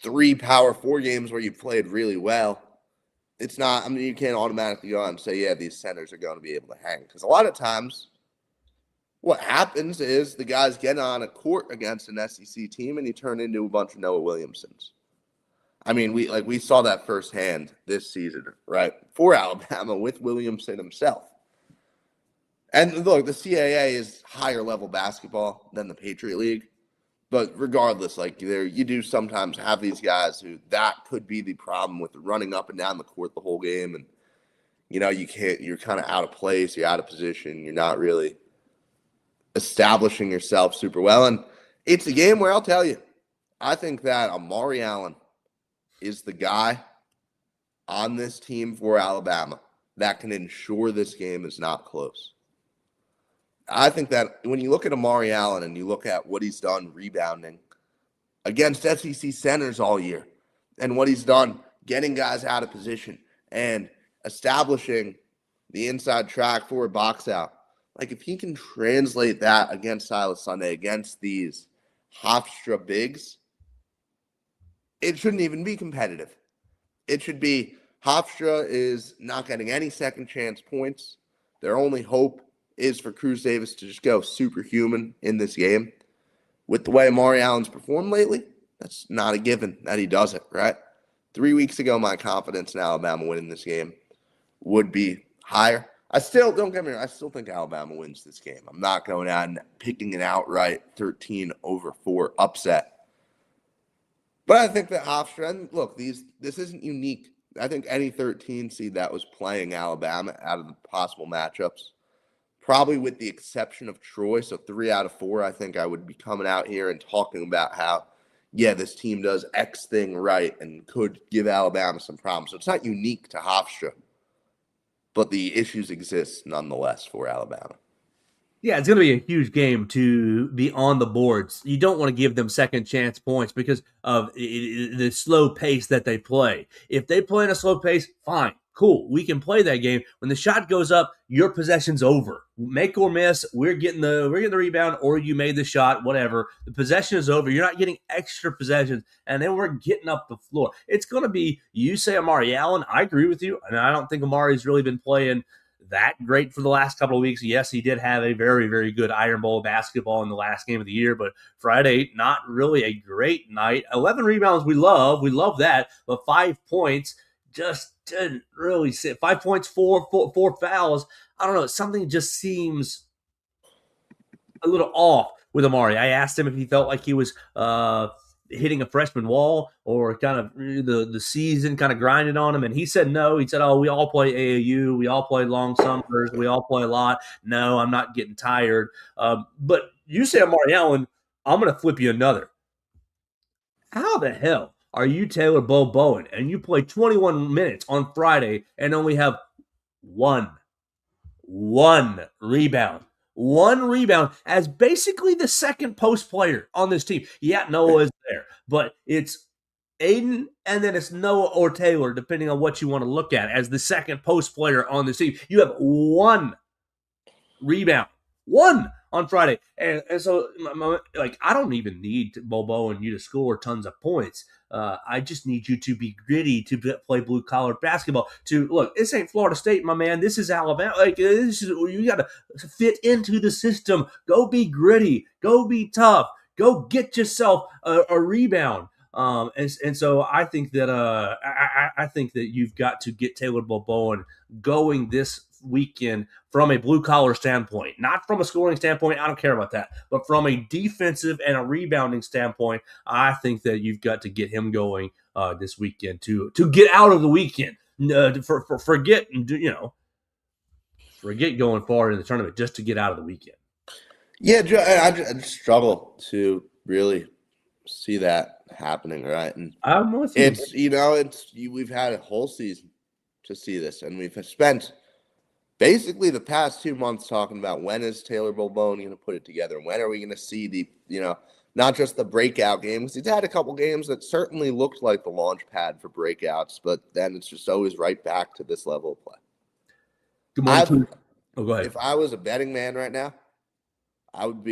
3 Power 4 games where you played really well, it's not, I mean, you can't automatically go out and say, yeah, these centers are going to be able to hang. Because a lot of times what happens is the guys get on a court against an SEC team and you turn into a bunch of Noah Williamsons. I mean, we saw that firsthand this season, right? For Alabama with Williamson himself. And look, the CAA is higher level basketball than the Patriot League. But regardless, you do sometimes have these guys who that could be the problem with running up and down the court the whole game. And, you're kind of out of place. You're out of position. You're not really establishing yourself super well. And it's a game where I'll tell you, I think that Amari Allen is the guy on this team for Alabama that can ensure this game is not close. I think that when you look at Amari Allen and you look at what he's done rebounding against SEC centers all year and what he's done getting guys out of position and establishing the inside track for a box out, if he can translate that against Silas Sunday, against these Hofstra bigs, it shouldn't even be competitive. It should be Hofstra is not getting any second chance points. Their only hope is for Cruz Davis to just go superhuman in this game. With the way Amari Allen's performed lately, that's not a given that he does it, right? 3 weeks ago, my confidence in Alabama winning this game would be higher. I still, don't get me wrong, I still think Alabama wins this game. I'm not going out and picking an outright 13-4 upset. But I think that Hofstra, and look, this isn't unique. I think any 13 seed that was playing Alabama out of the possible matchups, probably with the exception of Troy, so 3 out of 4, I think I would be coming out here and talking about how, yeah, this team does X thing right and could give Alabama some problems. So it's not unique to Hofstra, but the issues exist nonetheless for Alabama. Yeah, it's going to be a huge game to be on the boards. You don't want to give them second chance points because of the slow pace that they play. If they play in a slow pace, fine, cool. We can play that game. When the shot goes up, your possession's over. Make or miss, we're getting the rebound, or you made the shot, whatever. The possession is over. You're not getting extra possessions, and then we're getting up the floor. It's going to be, you say Amari Allen, I agree with you, and I don't think Amari's really been playing that great for the last couple of weeks. Yes, he did have a very, very good Iron Bowl basketball in the last game of the year, but Friday, not really a great night. 11 rebounds, we love that, but 5 points just didn't really sit. 5 points, four fouls. I don't know. Something just seems a little off with Amari. I asked him if he felt like he was hitting a freshman wall or kind of the season kind of grinding on him, and he said no. He said, oh, we all play AAU. We all play long summers. We all play a lot. No, I'm not getting tired. But you say Amari Allen, I'm going to flip you another. How the hell are you Taylor Bowen and you play 21 minutes on Friday and only have one rebound? One rebound as basically the second post player on this team. Yeah, Noah is there, but it's Aiden and then it's Noah or Taylor, depending on what you want to look at, as the second post player on this team. You have one rebound. One on Friday. And so, like, I don't even need Bobo and you to score tons of points. I just need you to be gritty, to play blue-collar basketball. To look, this ain't Florida State, my man. This is Alabama. Like, you got to fit into the system. Go be gritty. Go be tough. Go get yourself a rebound. And so I think that I think that you've got to get Taylor Bowen going this weekend from a blue-collar standpoint, not from a scoring standpoint. I don't care about that. But from a defensive and a rebounding standpoint, I think that you've got to get him going this weekend to get out of the weekend. Forget going forward in the tournament just to get out of the weekend. Yeah, I just struggle to really see that happening, right? And I'm with you. We've had a whole season to see this, and we've spent basically the past 2 months talking about when is Taylor Bowen going to put it together? When are we going to see the, not just the breakout games? He's had a couple games that certainly looked like the launch pad for breakouts, but then it's just always right back to this level of play. Good morning. Go ahead. If I was a betting man right now, I would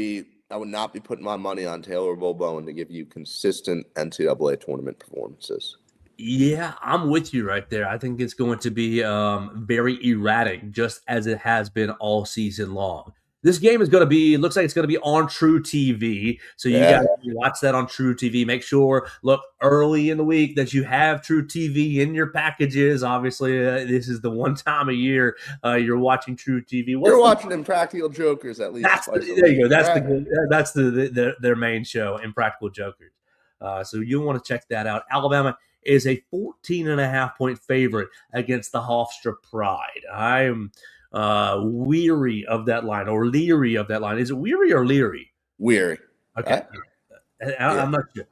not be putting my money on Taylor Bowen to give you consistent NCAA tournament performances. Yeah, I'm with you right there. I think it's going to be very erratic, just as it has been all season long. This game is going to be, looks like it's going to be on True TV. So you got to watch that on True TV. Make sure, look, early in the week that you have True TV in your packages. Obviously, this is the one time a year you're watching True TV. You're watching Impractical Jokers at least. There you go. That's their main show, Impractical Jokers. So you'll want to check that out. Alabama is a 14.5-point favorite against the Hofstra Pride. I'm weary of that line, or leery of that line. Is it weary or leery? Weary. Okay. I'm not sure.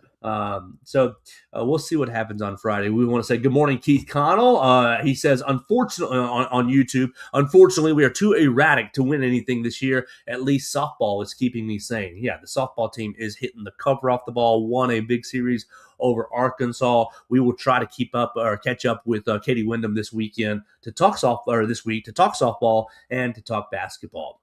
So we'll see what happens on Friday. We want to say good morning, Keith Connell. He says, unfortunately, on YouTube, unfortunately, we are too erratic to win anything this year. At least softball is keeping me sane. Yeah, the softball team is hitting the cover off the ball, won a big series over Arkansas. We will try to keep up or catch up with Katie Wyndham this weekend to talk softball and to talk basketball.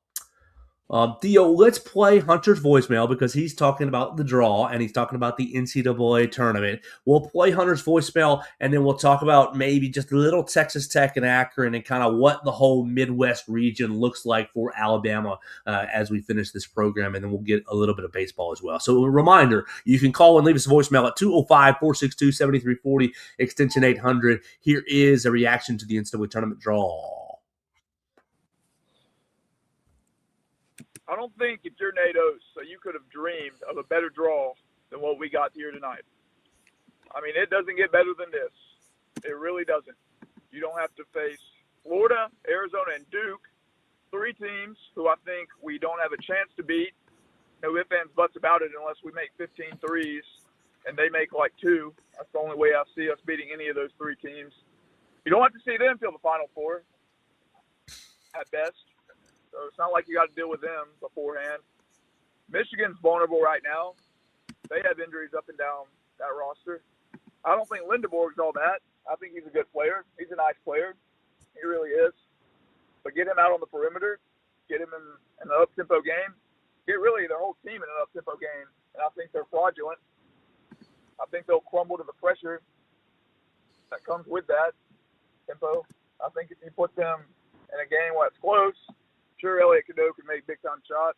Theo, let's play Hunter's voicemail because he's talking about the draw and he's talking about the NCAA tournament. We'll play Hunter's voicemail and then we'll talk about maybe just a little Texas Tech and Akron and kind of what the whole Midwest region looks like for Alabama as we finish this program, and then we'll get a little bit of baseball as well. So a reminder, you can call and leave us a voicemail at 205-462-7340, extension 800. Here is a reaction to the NCAA tournament draw. I don't think if you're Nate Oates, so you could have dreamed of a better draw than what we got here tonight. I mean, it doesn't get better than this. It really doesn't. You don't have to face Florida, Arizona, and Duke, 3 teams who I think we don't have a chance to beat. No ifs, ands, buts about it unless we make 15 threes and they make like 2. That's the only way I see us beating any of those 3 teams. You don't have to see them till the Final Four at best. So it's not like you got to deal with them beforehand. Michigan's vulnerable right now. They have injuries up and down that roster. I don't think Lindeborg's all that. I think he's a good player. He's a nice player. He really is. But get him out on the perimeter, get him in an up-tempo game, get really their whole team in an up-tempo game, and I think they're fraudulent. I think they'll crumble to the pressure that comes with that tempo. I think if you put them in a game where it's close, sure, Elliot Cadeau can make big-time shots.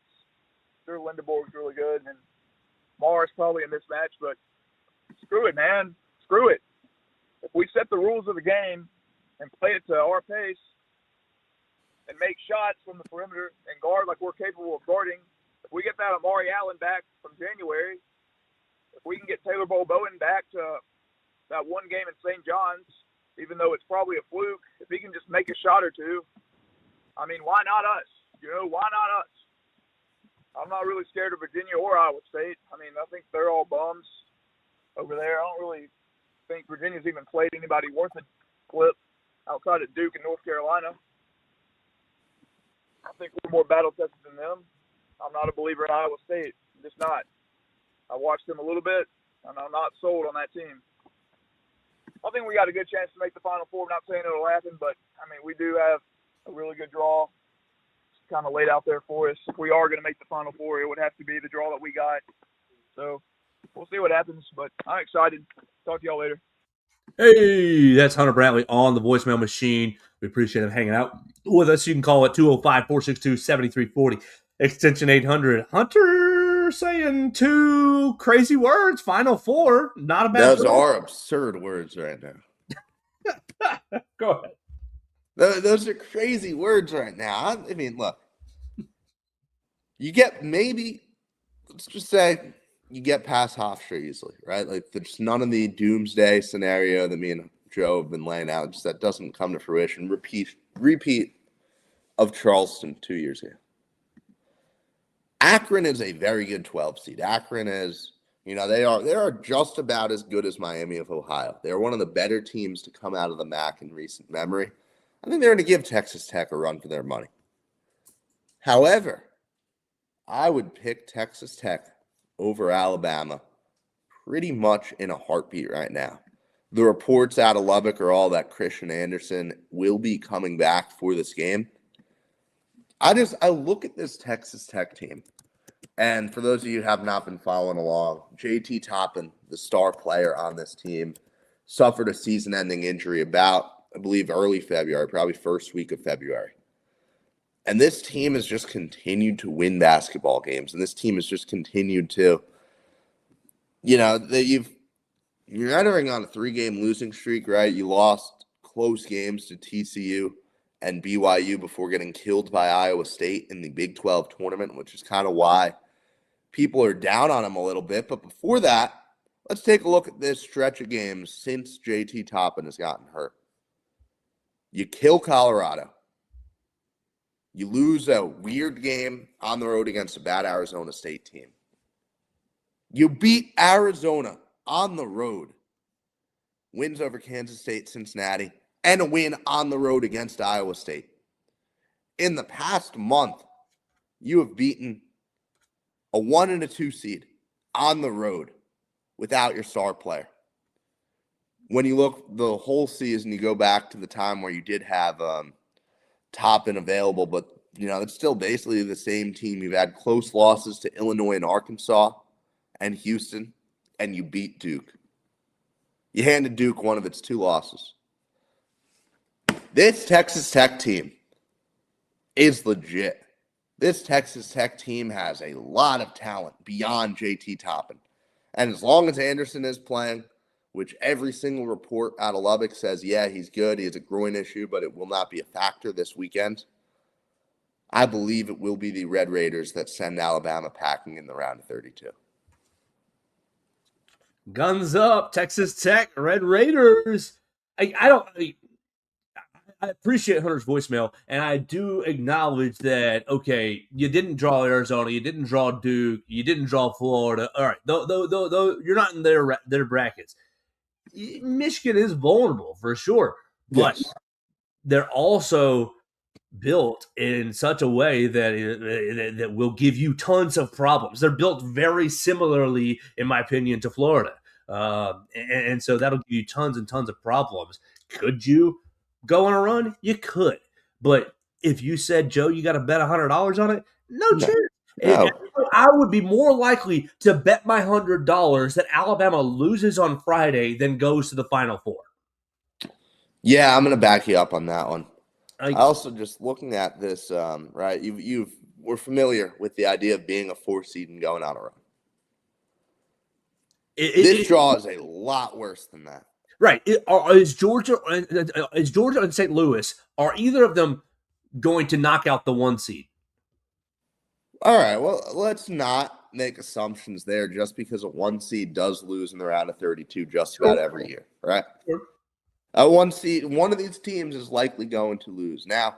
Sure, Lindeborg's really good, and Morris probably a mismatch, but screw it, man. Screw it. If we set the rules of the game and play it to our pace and make shots from the perimeter and guard like we're capable of guarding, if we get that Amari Allen back from January, if we can get Taylor Bowen back to that one game in St. John's, even though it's probably a fluke, if he can just make a shot or 2, I mean, why not us? You know, why not us? I'm not really scared of Virginia or Iowa State. I mean, I think they're all bums over there. I don't really think Virginia's even played anybody worth a clip outside of Duke and North Carolina. I think we're more battle-tested than them. I'm not a believer in Iowa State. I'm just not. I watched them a little bit, and I'm not sold on that team. I think we got a good chance to make the Final Four. I'm not saying it'll happen, but, I mean, we do have a really good draw. It's kind of laid out there for us. If we are going to make the Final Four, it would have to be the draw that we got. So we'll see what happens, but I'm excited. Talk to y'all later. Hey, that's Hunter Brantley on the voicemail machine. We appreciate him hanging out with us. You can call it 205-462-7340, extension 800. Hunter saying 2 crazy words, Final Four. Not a bad Those are absurd words right now. Go ahead. Those are crazy words right now. I mean, look. You get maybe, let's just say, you get past Hofstra easily, right? Like, there's none of the doomsday scenario that me and Joe have been laying out. Just that doesn't come to fruition. Repeat of Charleston 2 years ago. Akron is a very good 12 seed. Akron is, they are just about as good as Miami of Ohio. They're one of the better teams to come out of the MAC in recent memory. I think they're going to give Texas Tech a run for their money. However, I would pick Texas Tech over Alabama pretty much in a heartbeat right now. The reports out of Lubbock are all that Christian Anderson will be coming back for this game. I look at this Texas Tech team, and for those of you who have not been following along, JT Toppin, the star player on this team, suffered a season-ending injury about, I believe, early February, probably first week of February. And this team has just continued to win basketball games. And this team has just continued to, you're entering on a 3-game losing streak, right? You lost close games to TCU and BYU before getting killed by Iowa State in the Big 12 tournament, which is kind of why people are down on them a little bit. But before that, let's take a look at this stretch of games since JT Toppin has gotten hurt. You kill Colorado. You lose a weird game on the road against a bad Arizona State team. You beat Arizona on the road. Wins over Kansas State, Cincinnati, and a win on the road against Iowa State. In the past month, you have beaten a 1 and a 2 seed on the road without your star player. When you look the whole season, you go back to the time where you did have Toppin available, but it's still basically the same team. You've had close losses to Illinois and Arkansas and Houston, and you beat Duke. You handed Duke one of its 2 losses. This Texas Tech team is legit. This Texas Tech team has a lot of talent beyond JT Toppin. And as long as Anderson is playing, which every single report out of Lubbock says, yeah, he's good. He has a groin issue, but it will not be a factor this weekend. I believe it will be the Red Raiders that send Alabama packing in the round of 32. Guns up, Texas Tech, Red Raiders. I appreciate Hunter's voicemail, and I do acknowledge that, okay, you didn't draw Arizona, you didn't draw Duke, you didn't draw Florida. All right, though you're not in their brackets. Michigan is vulnerable for sure, but Yes. they're also built in such a way that will give you tons of problems. They're built very similarly, in my opinion, to Florida, and so that'll give you tons and tons of problems. Could you go on a run? You could, but if you said, Joe, you got to bet $100 on it, no chance. No. I would be more likely to bet my $100 that Alabama loses on Friday than goes to the Final Four. Yeah, I'm going to back you up on that one. I also just looking at this, right? We're familiar with the idea of being a 4 seed and going on a run. This draw is a lot worse than that. Right? Is Georgia and St. Louis, are either of them going to knock out the 1 seed? All right. Well, let's not make assumptions there. Just because a 1 seed does lose in the round of 32 just about every year, right? Sure. A 1 seed, one of these teams is likely going to lose. Now,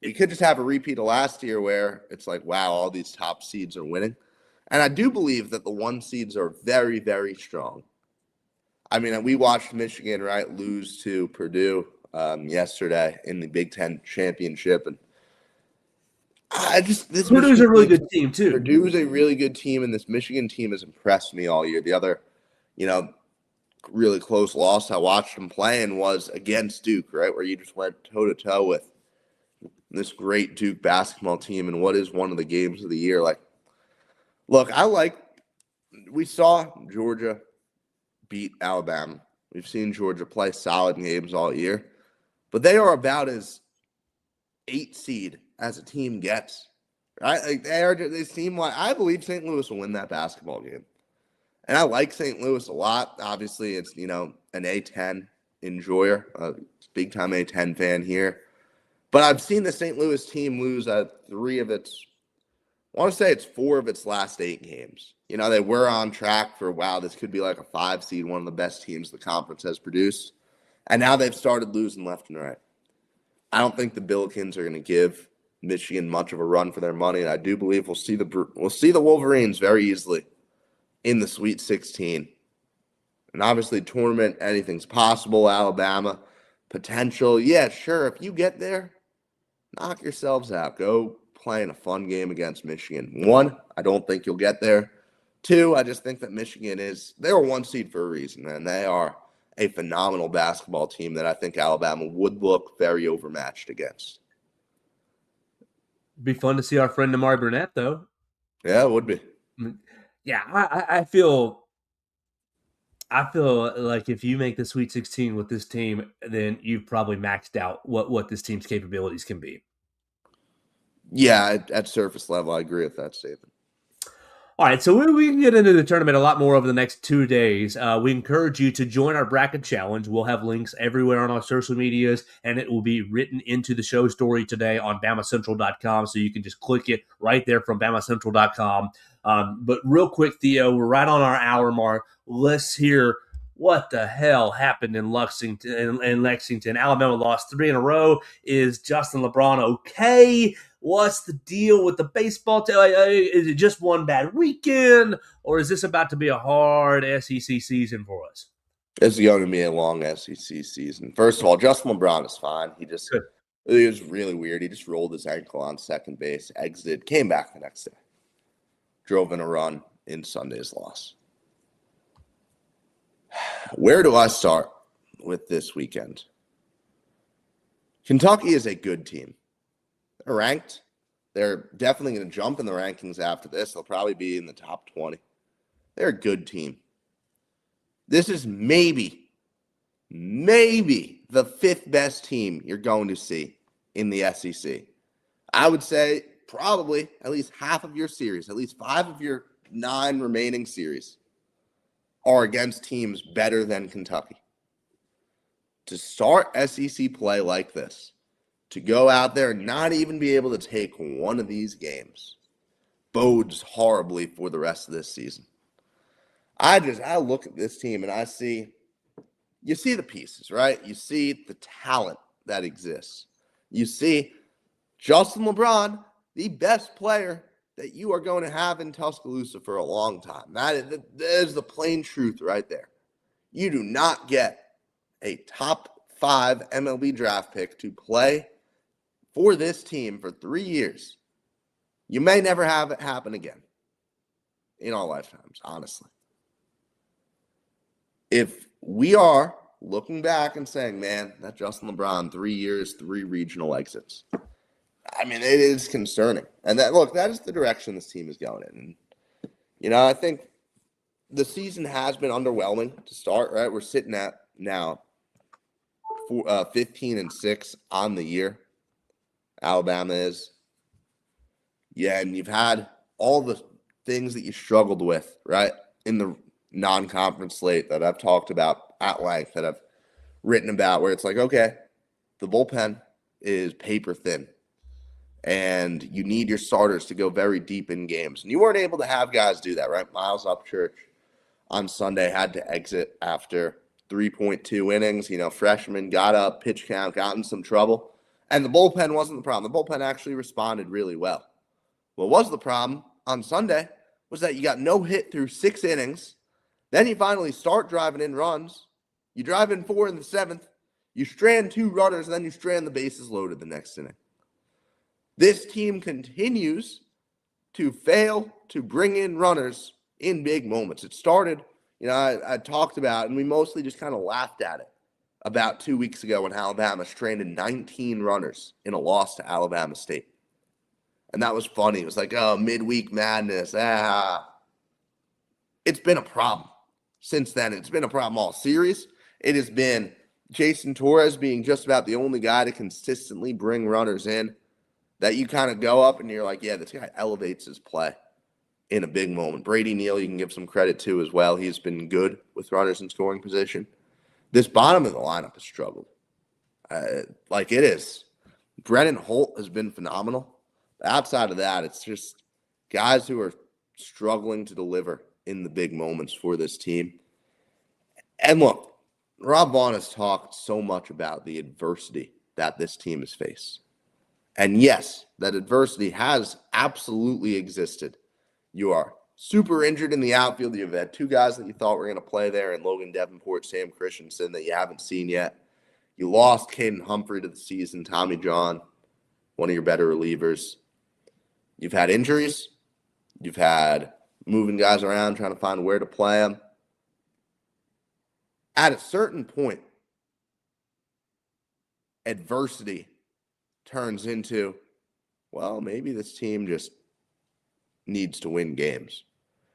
we could just have a repeat of last year where it's like, wow, all these top seeds are winning. And I do believe that the 1 seeds are very, very strong. I mean, we watched Michigan, right, lose to Purdue yesterday in the Big Ten championship. And Purdue's a really good team, too. Purdue's a really good team, and this Michigan team has impressed me all year. The other, really close loss I watched them playing was against Duke, right, where you just went toe-to-toe with this great Duke basketball team in what is one of the games of the year. Like, look, we saw Georgia beat Alabama. We've seen Georgia play solid games all year, but they are about as 8 seed as a team gets, right? Like they seem like, I believe St. Louis will win that basketball game. And I like St. Louis a lot. Obviously, it's, an A10 enjoyer, a big-time A10 fan here. But I've seen the St. Louis team lose 4 of its last 8 games. They were on track for, wow, this could be like a 5 seed, one of the best teams the conference has produced. And now they've started losing left and right. I don't think the Billikens are going to give Michigan much of a run for their money. And I do believe we'll see the Wolverines very easily in the Sweet 16. And obviously, tournament, anything's possible. Alabama, potential. Yeah, sure. If you get there, knock yourselves out. Go play in a fun game against Michigan. 1, I don't think you'll get there. 2, I just think that Michigan they're a 1 seed for a reason, and they are a phenomenal basketball team that I think Alabama would look very overmatched against. Be fun to see our friend Amari Burnett, though. Yeah, it would be. Yeah, I feel like if you make the Sweet 16 with this team, then you've probably maxed out what this team's capabilities can be. Yeah, at surface level, I agree with that statement. All right, so we can get into the tournament a lot more over the next 2 days. We encourage you to join our bracket challenge. We'll have links everywhere on our social medias, and it will be written into the show story today on BamaCentral.com, so you can just click it right there from BamaCentral.com. But real quick, Theo, we're right on our hour mark. Let's hear what the hell happened in Lexington. Alabama lost 3 in a row. Is Justin LeBron okay? What's the deal with the baseball team? Is it just one bad weekend, or is this about to be a hard SEC season for us? It's going to be a long SEC season. First of all, Justin LeBron is fine. It was really weird. He just rolled his ankle on second base, exited, came back the next day, drove in a run in Sunday's loss. Where do I start with this weekend? Kentucky is a good team. They're ranked. They're definitely going to jump in the rankings after this. They'll probably be in the top 20. They're a good team. This is maybe the 5th best team you're going to see in the SEC. I would say probably at least half of your series, at least 5 of your 9 remaining series are against teams better than Kentucky. To start SEC play like this, to go out there and not even be able to take one of these games bodes horribly for the rest of this season. I look at this team and you see the pieces, right? You see the talent that exists. You see Justin LeBron, the best player that you are going to have in Tuscaloosa for a long time. That is the plain truth right there. You do not get a top 5 MLB draft pick to play for this team for 3 years. You may never have it happen again in our lifetimes, honestly. If we are looking back and saying, man, that Justin LeBron, 3 years, 3 regional exits. I mean, it is concerning. And that is the direction this team is going in. And, I think the season has been underwhelming to start, right? We're sitting at now 15-6 on the year. Alabama is. Yeah, and you've had all the things that you struggled with, right, in the non-conference slate that I've talked about at length, that I've written about, where it's like, okay, the bullpen is paper thin, and you need your starters to go very deep in games. And you weren't able to have guys do that, right? Miles Upchurch on Sunday had to exit after 3.2 innings. Freshman got up, pitch count, got in some trouble. And the bullpen wasn't the problem. The bullpen actually responded really well. What was the problem on Sunday was that you got no hit through 6 innings. Then you finally start driving in runs. You drive in 4 in the 7th. You strand 2 runners, and then you strand the bases loaded the next inning. This team continues to fail to bring in runners in big moments. It started, I talked about, and we mostly just kind of laughed at it about 2 weeks ago when Alabama stranded 19 runners in a loss to Alabama State. And that was funny. It was like, oh, midweek madness. It's been a problem since then. It's been a problem all series. It has been Jason Torres being just about the only guy to consistently bring runners in, that you kind of go up and you're like, yeah, this guy elevates his play in a big moment. Brady Neal, you can give some credit to as well. He's been good with runners in scoring position. This bottom of the lineup has struggled. Like it is. Brennan Holt has been phenomenal. Outside of that, it's just guys who are struggling to deliver in the big moments for this team. And look, Rob Vaughn has talked so much about the adversity that this team has faced. And yes, that adversity has absolutely existed. You are super injured in the outfield. You've had 2 guys that you thought were going to play there, and Logan Davenport, Sam Christensen, that you haven't seen yet. You lost Caden Humphrey to the season, Tommy John, one of your better relievers. You've had injuries. You've had moving guys around, trying to find where to play them. At a certain point, adversity turns into, well, maybe this team just needs to win games,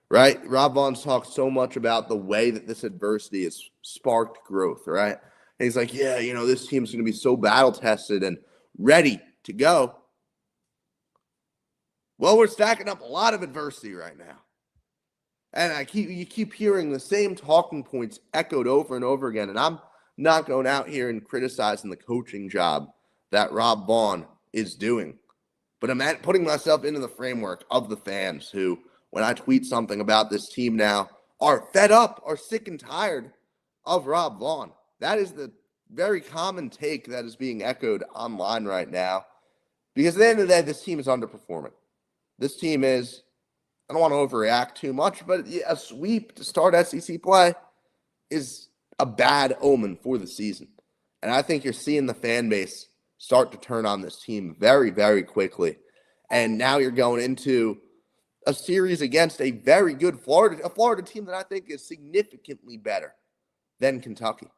right? Rob Vaughn's talked so much about the way that this adversity has sparked growth, right? And he's like, yeah, this team's going to be so battle-tested and ready to go. Well, we're stacking up a lot of adversity right now. And you keep hearing the same talking points echoed over and over again. And I'm not going out here and criticizing the coaching job that Rob Vaughn is doing. But I'm putting myself into the framework of the fans who, when I tweet something about this team now, are fed up, are sick and tired of Rob Vaughn. That is the very common take that is being echoed online right now. Because at the end of the day, this team is underperforming. This team is, I don't want to overreact too much, but a sweep to start SEC play is a bad omen for the season. And I think you're seeing the fan base start to turn on this team very, very quickly. And now you're going into a series against a very good Florida team that I think is significantly better than Kentucky.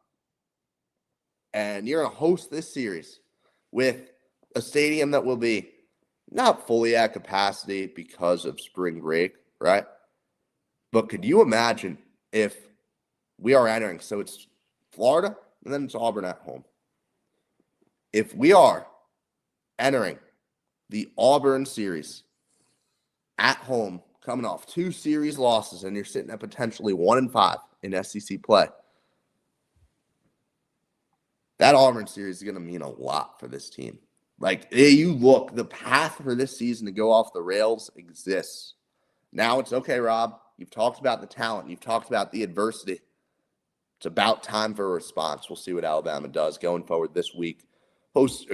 And you're going to host this series with a stadium that will be not fully at capacity because of spring break, right? But could you imagine if we are entering, so it's Florida and then it's Auburn at home. If we are entering the Auburn series at home, coming off 2 series losses, and you're sitting at potentially 1-5 in SEC play, that Auburn series is going to mean a lot for this team. Like, you look, the path for this season to go off the rails exists. Now it's okay, Rob. You've talked about the talent. You've talked about the adversity. It's about time for a response. We'll see what Alabama does going forward this week.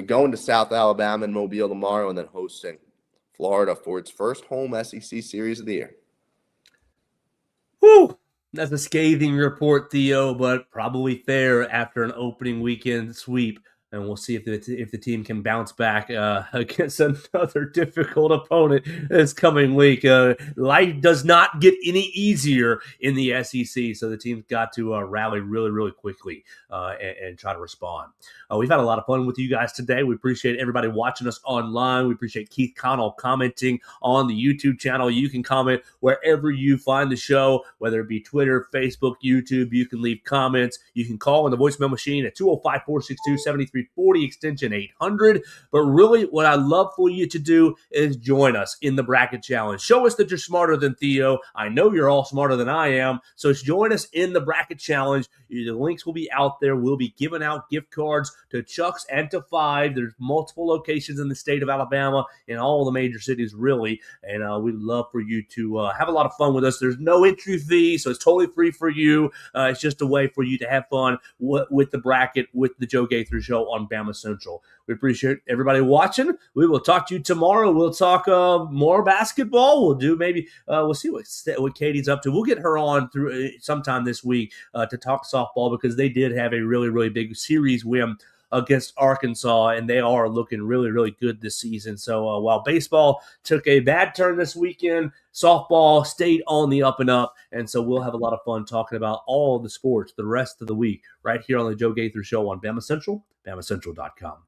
Going to South Alabama and Mobile tomorrow, and then hosting Florida for its first home SEC series of the year. Whew. That's a scathing report, Theo, but probably fair after an opening weekend sweep. And we'll see if the team can bounce back against another difficult opponent this coming week. Life does not get any easier in the SEC, so the team's got to rally really, really quickly and try to respond. We've had a lot of fun with you guys today. We appreciate everybody watching us online. We appreciate Keith Connell commenting on the YouTube channel. You can comment wherever you find the show, whether it be Twitter, Facebook, YouTube. You can leave comments. You can call in the voicemail machine at 205-462-7340, extension 800. But really, what I'd love for you to do is join us in the bracket challenge. Show us that you're smarter than Theo. I know you're all smarter than I am. So join us in the bracket challenge. The links will be out there. We'll be giving out gift cards to Chuck's and to Five. There's multiple locations in the state of Alabama, in all the major cities, really. And we'd love for you to have a lot of fun with us. There's no entry fee, so it's totally free for you. It's just a way for you to have fun with the bracket, with the Joe Gaither Show on BamaCentral. We appreciate everybody watching. We will talk to you tomorrow. We'll talk more basketball. We'll do we'll see what Katie's up to. We'll get her on through sometime this week to talk softball, because they did have a really, really big series win against Arkansas, and they are looking really, really good this season. So while baseball took a bad turn this weekend, softball stayed on the up and up, and so we'll have a lot of fun talking about all the sports the rest of the week right here on the Joe Gaither Show on BamaCentral, BamaCentral.com.